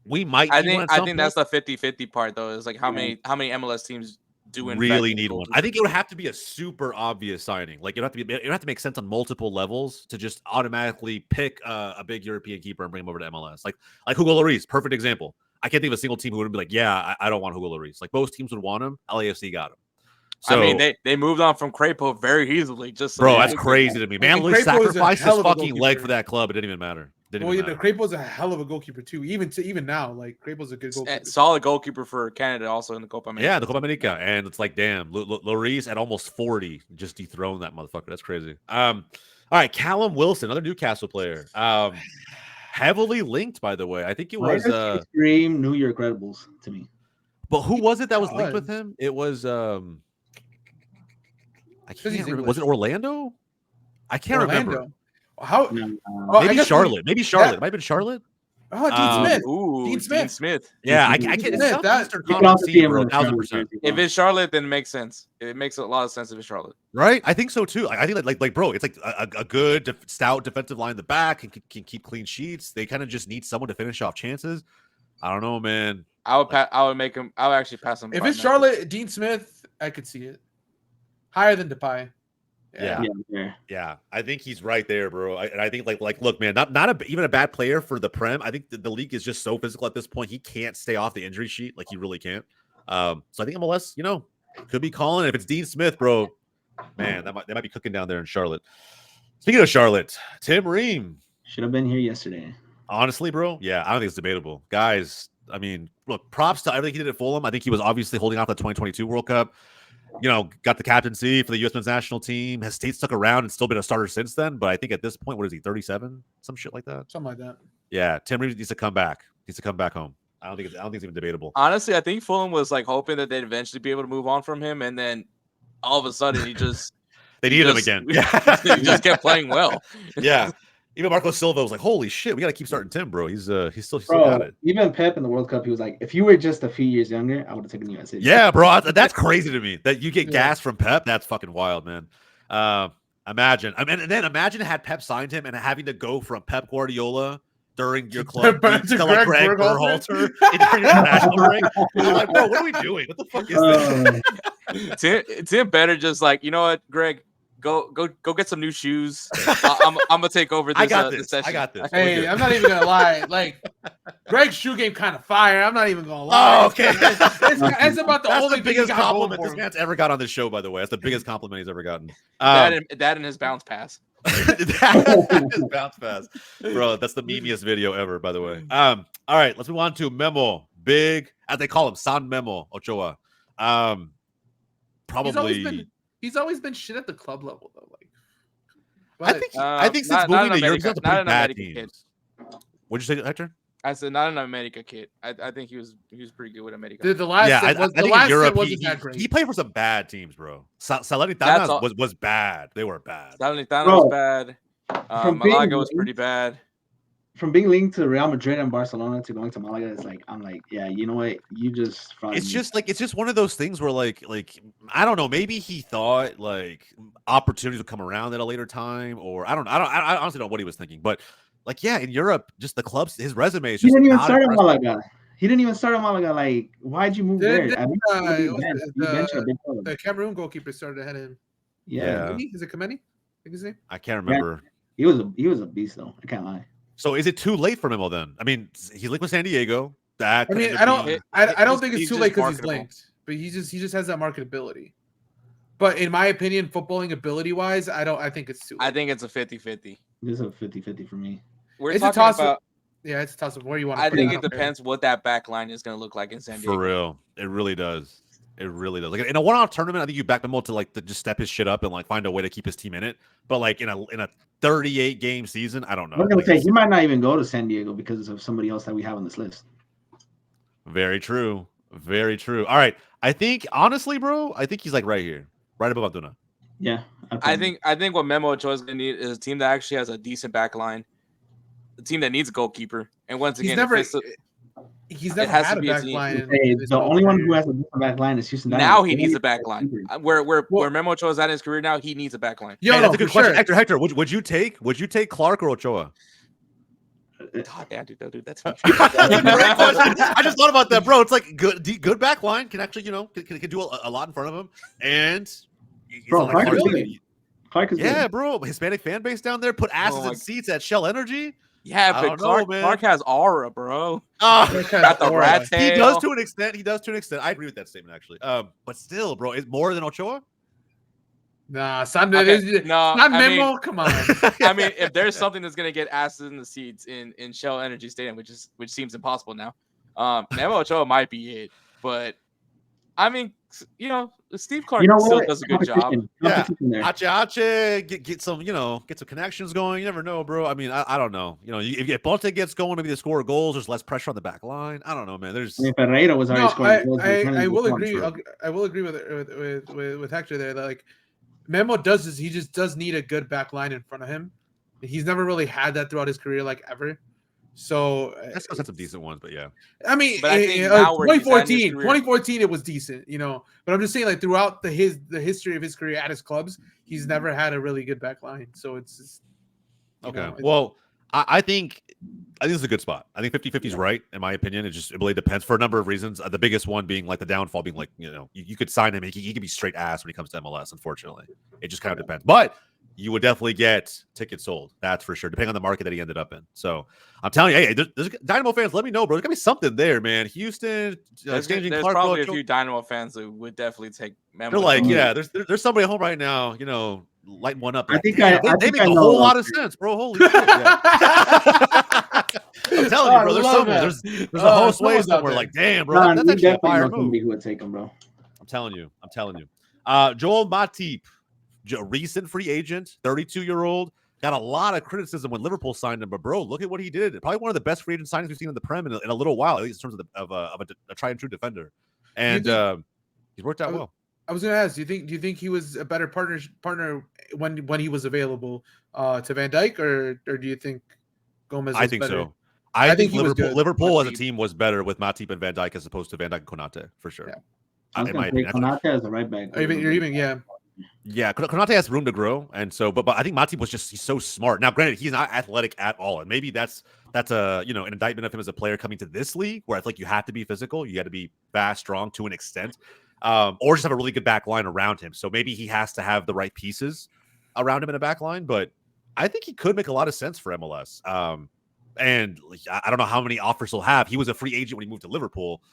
We might. I think that's the 50-50 part, though. Is like how many MLS teams do really need one. I think it would have to be a super obvious signing. Like it would have to make sense on multiple levels to just automatically pick a big European keeper and bring him over to MLS. Like Hugo Lloris, perfect example. I can't think of a single team who would be like, yeah, I don't want Hugo Lloris. Like most teams would want him. LAFC got him. So, I mean, they moved on from Crapo very easily. Just bro, that's crazy to me. Man, Lloris sacrificed his fucking leg for that club. It didn't even matter. Crapo's a hell of a goalkeeper too. Even now, like Crapo's a good goalkeeper. Solid goalkeeper for Canada, also in the Copa America. Yeah, the Copa America, and it's like, damn, Lloris at almost 40 just dethroned that motherfucker. That's crazy. All right, Callum Wilson, another Newcastle player. Heavily linked, by the way. I think it was scream New York Red Bulls to me. But who was it that was linked with him? It was I can't remember. Was it Orlando? I can't remember. How? Maybe Charlotte. Maybe Charlotte. It might have been Charlotte. Oh, Dean Smith. Dean Smith. Yeah, I can't. If it's Charlotte, then it makes sense. It makes a lot of sense if it's Charlotte. Right? I think so too. I think like bro, it's like a good stout defensive line in the back and can keep clean sheets. They kind of just need someone to finish off chances. I don't know, man. I would actually pass him. If it's Charlotte, Dean Smith, I could see it. Higher than Depay. Yeah. I think he's right there, bro. I think like look, man, not even a bad player for the Prem. I think the league is just so physical at this point. He can't stay off the injury sheet, like he really can't. So I think MLS, could be calling. If it's Dean Smith, bro, man, they might be cooking down there in Charlotte. Speaking of Charlotte, Tim Ream should have been here yesterday. Honestly, bro, yeah, I don't think it's debatable, guys. I mean, look, props to everything he did at Fulham. I think he was obviously holding off the 2022 World Cup. Got the captaincy for the U.S. men's national team. Has stuck around and still been a starter since then. But I think at this point, what is he, 37? Some shit like that. Something like that. Yeah, Tim Ream needs to come back. Needs to come back home. I don't think it's even debatable. Honestly, I think Fulham was like hoping that they'd eventually be able to move on from him, and then all of a sudden he just they needed him again. Yeah, he just kept playing well. Yeah. Even Marco Silva was like, "Holy shit, we got to keep starting Tim, bro. He's still got it." Even Pep in the World Cup, he was like, "If you were just a few years younger, I would have taken you as it." Yeah, bro, that's crazy to me that you get gas from Pep. That's fucking wild, man. Imagine, imagine had Pep signed him and having to go from Pep Guardiola during your club to like Greg Berhalter in your international break. I'm like, bro, what are we doing? What the fuck is this? Tim better just like, you know what, Greg. Go get some new shoes. I'm gonna take over this. This session. I got this. Hey, I'm not even gonna lie. Like Greg's shoe game kind of fire. I'm not even gonna lie. Oh, okay. That's about the only biggest compliment this man's ever got on this show. By the way, that's the biggest compliment he's ever gotten. That and his bounce pass. His bounce pass, bro. That's the memeiest video ever. By the way. All right, let's move on to Memo, big as they call him, San Memo Ochoa. Probably. He's always been shit at the club level, though. I think since moving to Europe, he's got pretty bad teams. What'd you say, Hector? I said not an America kid. I think he was pretty good with America. The last Yeah, stint I was, think the last in Europe stint wasn't that great. he played for some bad teams, bro. That's Salernitana all- was bad. They were bad. Salernitana Bro, was bad. Malaga was pretty bad. From being linked to Real Madrid and Barcelona to going to Malaga, it's like I'm like, yeah, you know what? You just It's just one of those things where like I don't know, maybe he thought like opportunities would come around at a later time, or I honestly don't know what he was thinking, but like yeah, in Europe, just the clubs, his resume is he just didn't even not start at impressive. Malaga. He didn't even start at Malaga. Like, why'd you move there? I mean, the Cameroon goalkeeper started ahead of him. Yeah. Is it Kameni? I think his name. I can't remember. He was a beast though. I can't lie. So is it too late for Memo then? I mean, he's linked with San Diego. That I mean, could I don't be- think it's he's too just late because he's marketable. linked, but he just has that marketability. But in my opinion, footballing ability wise, I think it's too late. I think it's a 50-50. This is a 50-50 for me. We're It's a talking toss-up. about. Yeah, it's a toss up. Where you want? I think it depends what that back line is going to look like in San Diego. For real. It really does. It really does. Like in a one-off tournament, I think you back Memo to like to just step his shit up and like find a way to keep his team in it. But like in a 38 game season, I don't know. I was gonna Like, say he might not even go to San Diego because of somebody else that we have on this list. very true. Very true. All right. I think honestly, bro, I think he's like right here, right above Abduna. Yeah, I think what Memo Ochoa is going to need is a team that actually has a decent back line, a team that needs a goalkeeper. And once again, he's never has had to a be a back team. line. The only one who has a decent back line is Houston. Now Dynamo. he needs a back line. Where Memo Ochoa is at in his career now, he needs a back line. Yo, Hey, that's a good question. sure. Hector, would you take Clark or Ochoa? God damn, dude, that's Great question. I just thought about that, bro. It's like good back line can actually, can do a lot in front of him. And Bro, Clark is Clark's- good. Clark is yeah, good. bro. Hispanic fan base down there put asses in seats at Shell Energy. Yeah, I but don't know, man. Clark has aura, bro. Clark has Got the aura. rat tail. He does to an extent. I agree with that statement actually. But still, bro, it's more than Ochoa. Nah, son, Okay, not Memo. Come on. I mean, if there's something that's gonna get asses in the seats in Shell Energy Stadium, which seems impossible now, Memo Ochoa might be it. But I mean, Steve Clark still does a good job. Yeah, Ache, get some, get some connections going. You never know, bro. I mean, I don't know. If Ponte gets going, maybe they score goals. There's less pressure on the back line. I don't know, man. Ferreira was already scoring goals. I will agree. I will agree with Hector there. That like Memo does this. He just does need a good back line in front of him. He's never really had that throughout his career, like ever. So that's some decent ones, but yeah. I mean, but I think now 2014, it was decent, But I'm just saying, like throughout the history of his career at his clubs, he's never had a really good back line. So it's just, okay. Well, I think it's a good spot. I think 50-50 is right, in my opinion. It really depends for a number of reasons. The biggest one being like the downfall being like, you could sign him. He could be straight ass when he comes to MLS, unfortunately. It just kind of depends. But you would definitely get tickets sold. That's for sure, depending on the market that he ended up in. So I'm telling you, hey, there's Dynamo fans, let me know, bro. There's got to be something there, man. Houston, exchanging there's Clark. Probably a few Dynamo fans who would definitely take Memo. They're like, yeah, there's somebody at home right now, lighting one up. I think they make a whole lot of sense, bro. Holy shit. Yeah. I'm telling you, bro. There's a host way somewhere. Like, damn, bro. That's actually a fire move. Who would take him, bro? I'm telling you. Joel Matip, a recent free agent, 32-year-old, got a lot of criticism when Liverpool signed him. But bro, look at what he did. Probably one of the best free agent signings we've seen in the Prem in a little while, at least in terms of a tried and true defender. And he's worked out well. I was going to ask, do you think he was a better partner when he was available to Van Dijk, or do you think Gomez? I think better? so. I think Liverpool as a Matip. team was better with Matip and Van Dijk as opposed to Van Dijk and Konate for sure. Yeah. I was going to say Konate as a right back. Yeah, Konate has room to grow, and so, but I think Matip he's so smart. Now, granted, he's not athletic at all, and maybe that's a an indictment of him as a player coming to this league, where I feel like you have to be physical, you got to be fast, strong to an extent, or just have a really good back line around him. So maybe he has to have the right pieces around him in a back line, but I think he could make a lot of sense for MLS. And I don't know how many offers he'll have. He was a free agent when he moved to Liverpool.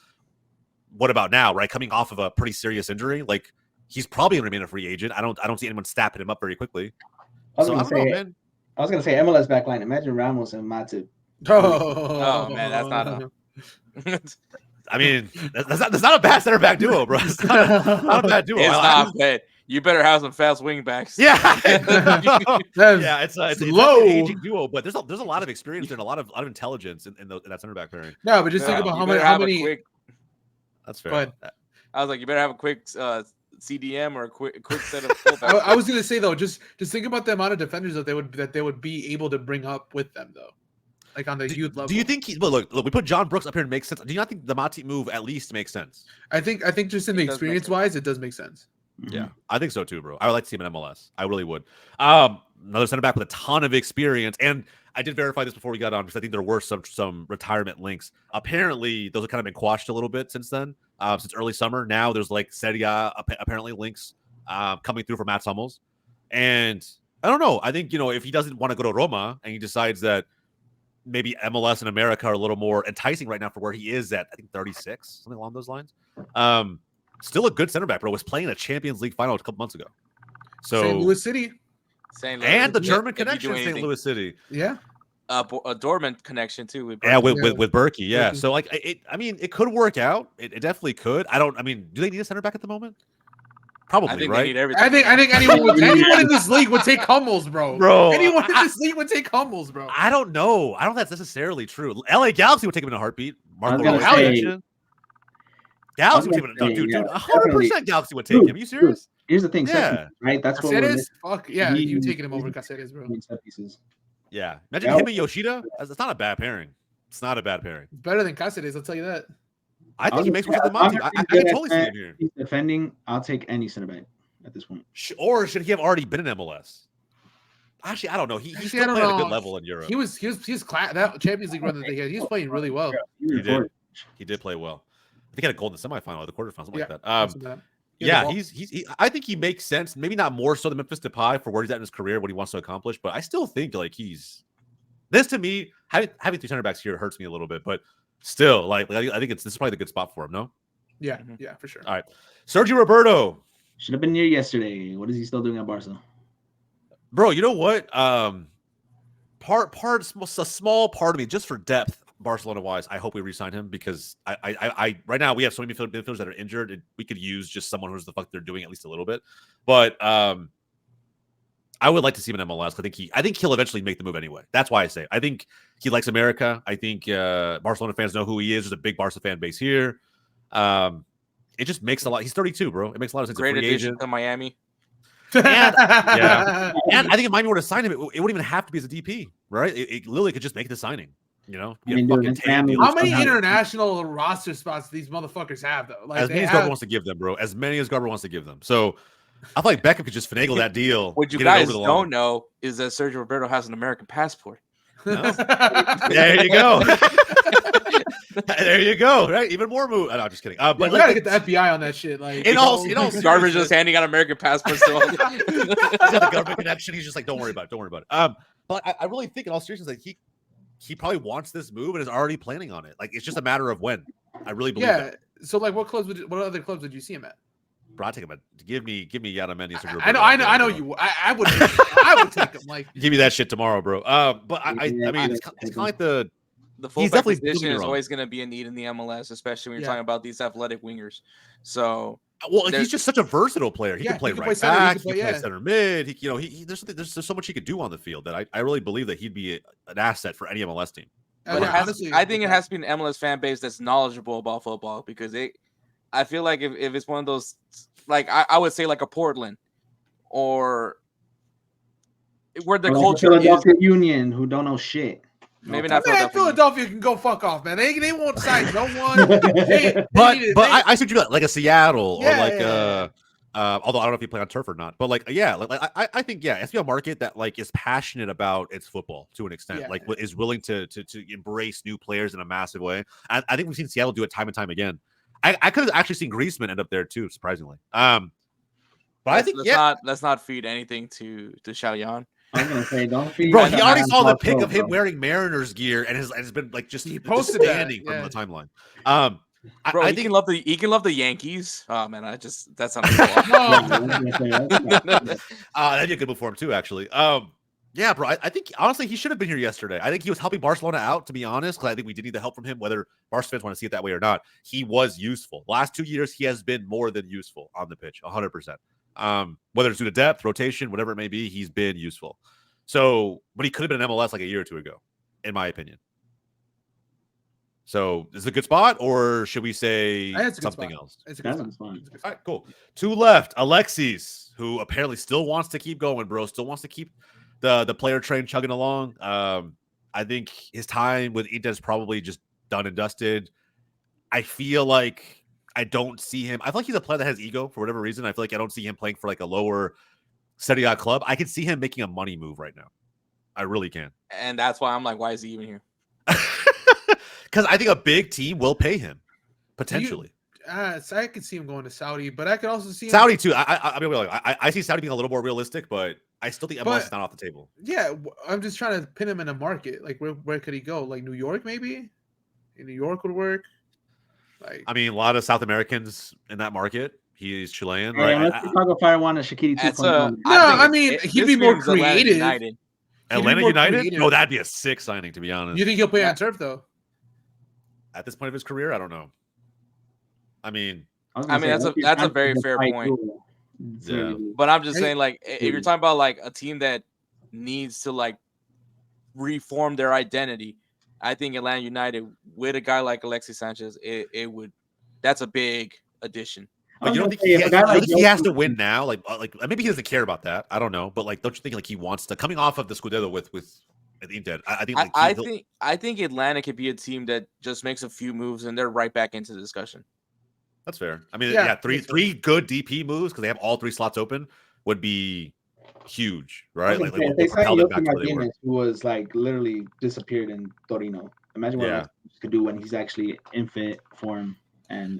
What about now, right? Coming off of a pretty serious injury, like. He's probably going to remain a free agent. I don't see anyone snapping him up very quickly. I was going to say MLS backline. Imagine Ramos and Matip. Oh man, that's not a. I mean, that's not a bad center back duo, bro. It's not a bad duo. It's not bad. You better have some fast wing backs. Yeah, That's yeah, it's slow. an aging duo, but there's a lot of experience there and a lot of intelligence in that center back pairing. No, but just think Yeah, about you how better many. have a quick. That's fair. But I was like, you better have a quick CDM or a quick set of fullbacks. I was gonna say though, just think about the amount of defenders that they would be able to bring up with them though, like on the youth level. Do you think well, look, we put John Brooks up here and it makes sense. Do you not think the Matip move at least makes sense? I think just in the experience wise, it does make sense. Yeah, I think so too, bro. I would like to see him in MLS. I really would. Another center back with a ton of experience, and I did verify this before we got on because I think there were some retirement links. Apparently, those have kind of been quashed a little bit since then, since early summer. Now there's like Serie A apparently links coming through for Matt Hummels, and I don't know. I think if he doesn't want to go to Roma and he decides that maybe MLS and America are a little more enticing right now for where he is at, I think 36, something along those lines. Still a good center back, bro. Was playing a Champions League final a couple months ago. So St. Louis City. And the German connection, St. Louis City. Yeah. A Dortmund connection too with with Berkey. Yeah. Berkey. So like it could work out. It definitely could. Do they need a center back at the moment? Probably, I think right? they need everything. I think anyone in this league would take Hummels, bro. Anyone in this league would take Hummels, bro. I don't know. I don't think that's necessarily true. LA Galaxy would take him in a heartbeat. Galaxy would take him. Dude, 100% Galaxy would take him. Are you serious? Here's the thing, Yeah. right? That's what Caceres? Fuck yeah, you taking him over Caceres, bro. Yeah. Imagine him and Yoshida. That's not a bad pairing. It's not a bad pairing. Better than Caceres, I'll tell you that. I think he makes more sense than Monty. I can totally see him here. He's defending. I'll take any center back at this point. Or should he have already been in MLS? Actually, I don't know. He's still playing at a good level in Europe. He was that Champions League run that they had. He was playing really well. He did play well. I think he had a goal in the semifinal or the quarterfinal, something like that. I think he makes sense. Maybe not more so than Memphis Depay for where he's at in his career, what he wants to accomplish. But I still think like this to me, having three center backs here hurts me a little bit. But still, I think this is probably the good spot for him. No. Yeah, for sure. All right, Sergio Roberto should have been here yesterday. What is he still doing at Barca? Bro, you know what? A small part of me, just for depth, Barcelona wise, I hope we re-sign him because I right now we have so many midfielders that are injured. And we could use just someone who's the fuck they're doing at least a little bit. But I would like to see him in MLS. I think he'll eventually make the move anyway. That's why I say I think he likes America. I think Barcelona fans know who he is. There's a big Barca fan base here. It just makes a lot. He's 32, bro. It makes a lot of sense. Great addition to Miami. And I think if Miami were to sign him, it wouldn't even have to be as a DP, right? It literally could just make the signing. How many international roster spots do these motherfuckers have though? Like as many as Garber wants to give them, bro. As many as Garber wants to give them. So I feel like Beckham could just finagle that deal. What you guys don't know is that Sergio Roberto has an American passport. No? There you go. There you go. Right, even more move. I'm just kidding. But we gotta get the FBI on that shit. Like, Garber's just handing out American passports. He's got the government connection. He's just like, don't worry about it. Don't worry about it. But I really think, in all seriousness, like he probably wants this move and is already planning on it. Like it's just a matter of when. I really believe that. So like, what other clubs would you see him at? Bro, I take him at give me Yadamendi. I know you. I would. I would take him. Like, give me that shit tomorrow, bro. But I mean, it's kind of like the fullback position is always going to be a need in the MLS, especially when you're talking about these athletic wingers. So, he's just such a versatile player. He can play right back. He can play center mid. There's so much he could do on the field that I really believe that he'd be an asset for any MLS team. But I think it has to be an MLS fan base that's knowledgeable about football because I feel like if it's one of those, like I would say like a Portland or where the culture Philadelphia Union who don't know shit. Maybe not. Philadelphia can go fuck off, man. They won't sign no one. I see what you got, like a Seattle or like although I don't know if you play on turf or not, but I think it has to be a market that like is passionate about its football to an extent, is willing to embrace new players in a massive way. I think we've seen Seattle do it time and time again. I could have actually seen Griezmann end up there too, surprisingly. But I think let's not feed anything to Xiaoyan. I was gonna say, don't feed. Bro, he already saw the pic of him wearing Mariners gear and has been like he posted standing from the timeline. Bro, I think he can love the Yankees. Oh man, that sounds that'd be a good move for him too, actually. Yeah, bro. I think honestly he should have been here yesterday. I think he was helping Barcelona out, to be honest, because I think we did need the help from him, whether Barca fans want to see it that way or not. He was useful. The last 2 years, he has been more than useful on the pitch, 100%. Whether it's due to depth, rotation, whatever it may be, he's been useful. So, but he could have been in MLS like a year or two ago, in my opinion. So, is it a good spot, or should we say something else? It's a good spot. All right, cool. 2 left. Alexis, who apparently still wants to keep going, bro. Still wants to keep the player train chugging along. I think his time with Inter is probably just done and dusted. I feel like I don't see him. I feel like he's a player that has ego for whatever reason. I feel like I don't see him playing for like a lower Serie A club. I can see him making a money move right now. I really can. And that's why I'm like, why is he even here? Because I think a big team will pay him potentially. So I could see him going to Saudi, but I could also see him Saudi too. I see Saudi being a little more realistic, but I still think MLS is not off the table. Yeah, I'm just trying to pin him in a market. Like, where could he go? Like New York, maybe? In New York would work. Like, I mean, a lot of South Americans in that market. He is Chilean, right? right? Chicago Fire want a Shaqiri 2.0. No, I mean, he'd be more creative. Atlanta United? No, that'd be a sick signing, to be honest. You think he'll play on turf, though? At this point of his career, I don't know. I mean, that's a very fair point. Yeah. But I'm just saying, like, if you're talking about like a team that needs to like reform their identity, I think Atlanta United with a guy like Alexis Sanchez, it would. That's a big addition. But you don't think he has to win now? Like maybe he doesn't care about that. I don't know. But like, don't you think like he wants to coming off of the Scudetto with Inter? I think Atlanta could be a team that just makes a few moves and they're right back into the discussion. That's fair. I mean, three good DP moves because they have all 3 slots open would be huge, right? Like they signed Yoki Martinez, who was like literally disappeared in Torino. Imagine what else he could do when he's actually in fit form and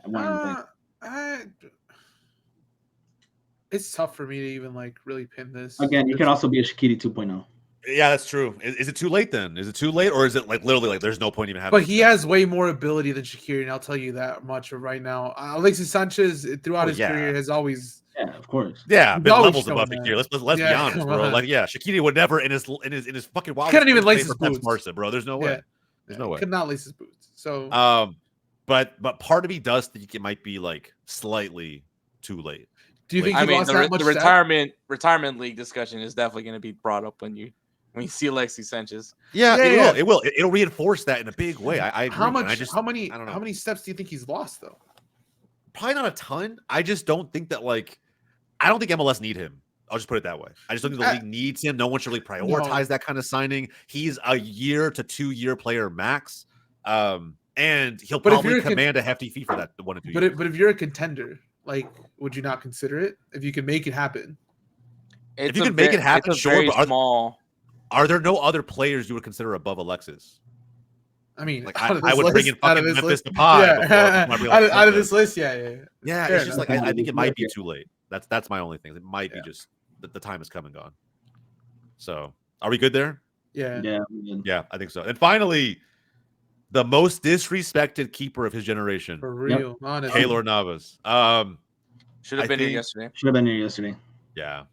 it's tough for me to even like really pin this. Again, you can also be a Shaqiri 2.0. Yeah, that's true. Is it too late then? Is it too late, or is it like literally like there's no point even having? But he has way more ability than Shaqiri, and I'll tell you that much right now. Alexis Sanchez throughout his career has always, of course, been levels above Shaqiri. Let's be honest, bro. Like, Shaqiri would never in his fucking wild. Couldn't even lace his boots, Marcia, bro. There's no way. There's no way. Could not lace his boots. So, but part of me does think it might be like slightly too late. Do you think? The retirement league discussion is definitely going to be brought up when you see Alexis Sanchez. Yeah, it will. It'll reinforce that in a big way. I agree. How many steps do you think he's lost though? Probably not a ton. I just don't think that I don't think MLS need him. I'll just put it that way. I just don't think the league needs him. No one should really prioritize that kind of signing. He's a 1 to 2 year player max. And he'll probably command a hefty fee for that 1 to 2 years. But if you're a contender, like, would you not consider it if you can make it happen? If you can make it happen, sure. But are there no other players you would consider above Alexis? I mean, like I would bring in fucking Memphis Depay. Out of this list, yeah. It's just like I think it might be too late. That's my only thing. It might be just the time has come and gone. So, are we good there? Yeah, I think so. And finally, the most disrespected keeper of his generation, for real, honestly, Keylor Navas. Should have been here yesterday. Yeah,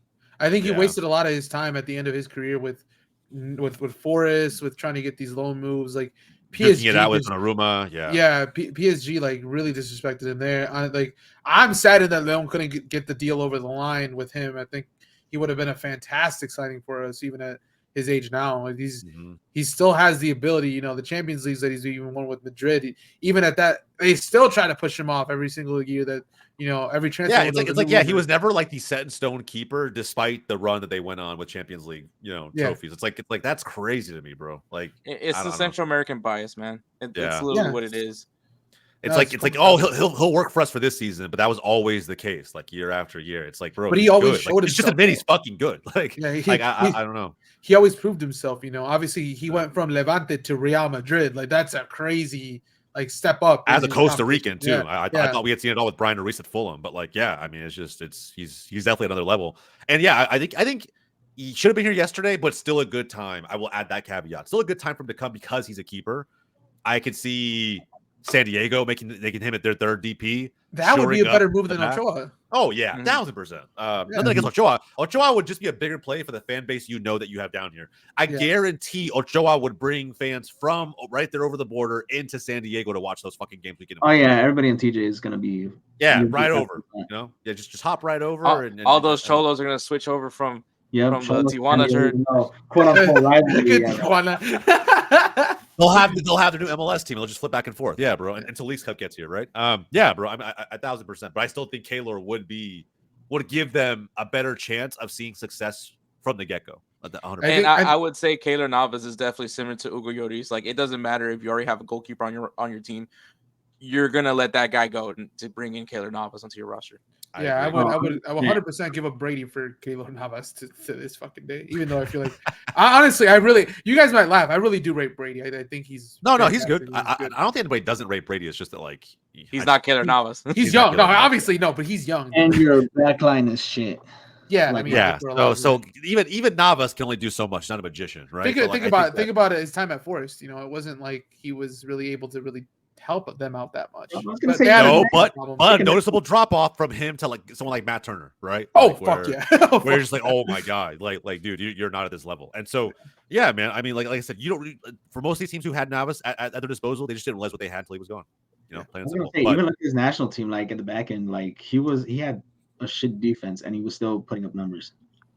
I think he wasted a lot of his time at the end of his career with Forrest, with trying to get these loan moves, like PSG. It out with Donnarumma, PSG like really disrespected him there. I'm saddened that Leon couldn't get the deal over the line with him. I think he would have been a fantastic signing for us, even at his age now. Like he still has the ability. The Champions Leagues that he's even won with Madrid. Even at that, they still try to push him off every single year. That every transfer. Yeah, it's like he was never like the set in stone keeper, despite the run that they went on with Champions League, trophies. It's like that's crazy to me, bro. Like it's the Central American bias, man. It's literally what it is. It's like he'll work for us for this season, but that was always the case, like year after year. It's like, bro, but he always showed himself. It's just admit he's fucking good. Like, I don't know. He always proved himself. Obviously he went from Levante to Real Madrid. Like that's a crazy step up as a Costa Rican too. I thought we had seen it all with Brian Ruiz at Fulham, but I mean, he's definitely another level. And I think he should have been here yesterday, but still a good time. I will add that caveat. Still a good time for him to come because he's a keeper. I could see San Diego, making him at their third DP. That would be a shoring better up move the than map. Ochoa. Oh yeah, Mhm. 1000%. Nothing against Ochoa. Ochoa would just be a bigger play for the fan base that you have down here. I guarantee Ochoa would bring fans from right there over the border into San Diego to watch those fucking games weekend. Oh yeah, everybody in TJ is gonna be right over. Just hop right over. All those cholos are gonna switch over from the Tijuana turn. Quote unquote rivalry. Tijuana. They'll have their new MLS team. They'll just flip back and forth. Yeah, bro. Until Leagues Cup gets here, right? Yeah, bro. I 1000%. But I still think Kaylor would give them a better chance of seeing success from the get go. And I would say Kaylor Navas is definitely similar to Hugo Lloris. Like, it doesn't matter if you already have a goalkeeper on your team, you're gonna let that guy go to bring in Kaylor Navas onto your roster. I would 100% give up Brady for Kaylor Navas to this fucking day. Even though I feel like, honestly, you guys might laugh. I really do rate Brady. I think he's he's good. I don't think anybody doesn't rate Brady. It's just that like he's not Kaylor Navas. He's young. No, obviously no, but he's young. And your back line is shit. Yeah, like, I mean, yeah. So even Navas can only do so much. He's not a magician, right? Think about it. His time at Forest. It wasn't like he was really able to really help them out that much. But noticeable drop off from him to like someone like Matt Turner, right? Fuck yeah. Where you're just like, oh my god, like dude, you're not at this level. And so yeah, man. I mean, like I said, you don't for most of these teams who had Navas at their disposal, they just didn't realize what they had until he was gone. Plain simple. Even like his national team, like at the back end, like he had a shit defense and he was still putting up numbers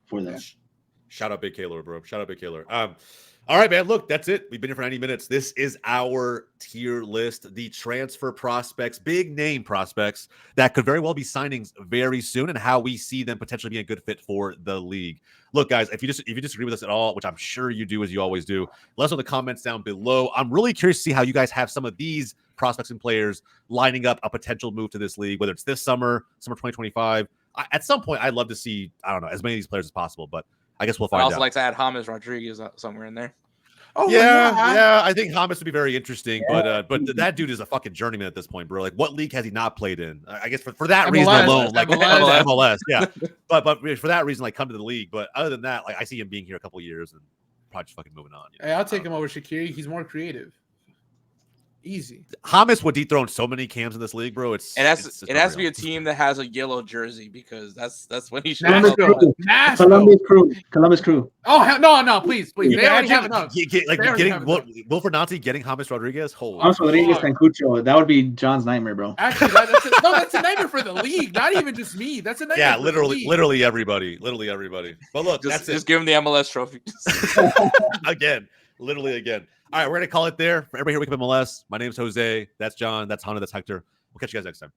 for that. Shout out Big Kaylor, bro. Shout out Big Kaylor. All right, man. Look, that's it. We've been here for 90 minutes. This is our tier list, the transfer prospects, big name prospects that could very well be signings very soon, and how we see them potentially being a good fit for the league. Look, guys, if you disagree with us at all, which I'm sure you do, as you always do, let us know in the comments down below. I'm really curious to see how you guys have some of these prospects and players lining up a potential move to this league, whether it's this summer 2025. At some point, I'd love to see, I don't know, as many of these players as possible, but I guess we'll find out. I'd also like to add James Rodriguez somewhere in there. Oh yeah. I think James would be very interesting, but that dude is a fucking journeyman at this point, bro. Like, what league has he not played in? I guess for that reason alone, like MLS, yeah. but for that reason, like, come to the league. But other than that, like, I see him being here a couple of years and probably just fucking moving on. Hey, I'll take him over Shaqiri. He's more creative. Easy. James would dethrone so many cams in this league, bro. It has to be a team that has a yellow jersey, because that's when he should. Columbus Crew. Oh no, please. They already have enough. Wilfred Nancy getting James Rodriguez. Holy Rodriguez and Cucho. That would be John's nightmare, bro. Actually, that's a nightmare for the league. Not even just me. That's a nightmare. Yeah, literally everybody. But look, just give him the MLS trophy again. Literally again. All right, we're going to call it there. For everybody here, Wake Up MLS, my name's Jose. That's John. That's Hunter. That's Hector. We'll catch you guys next time.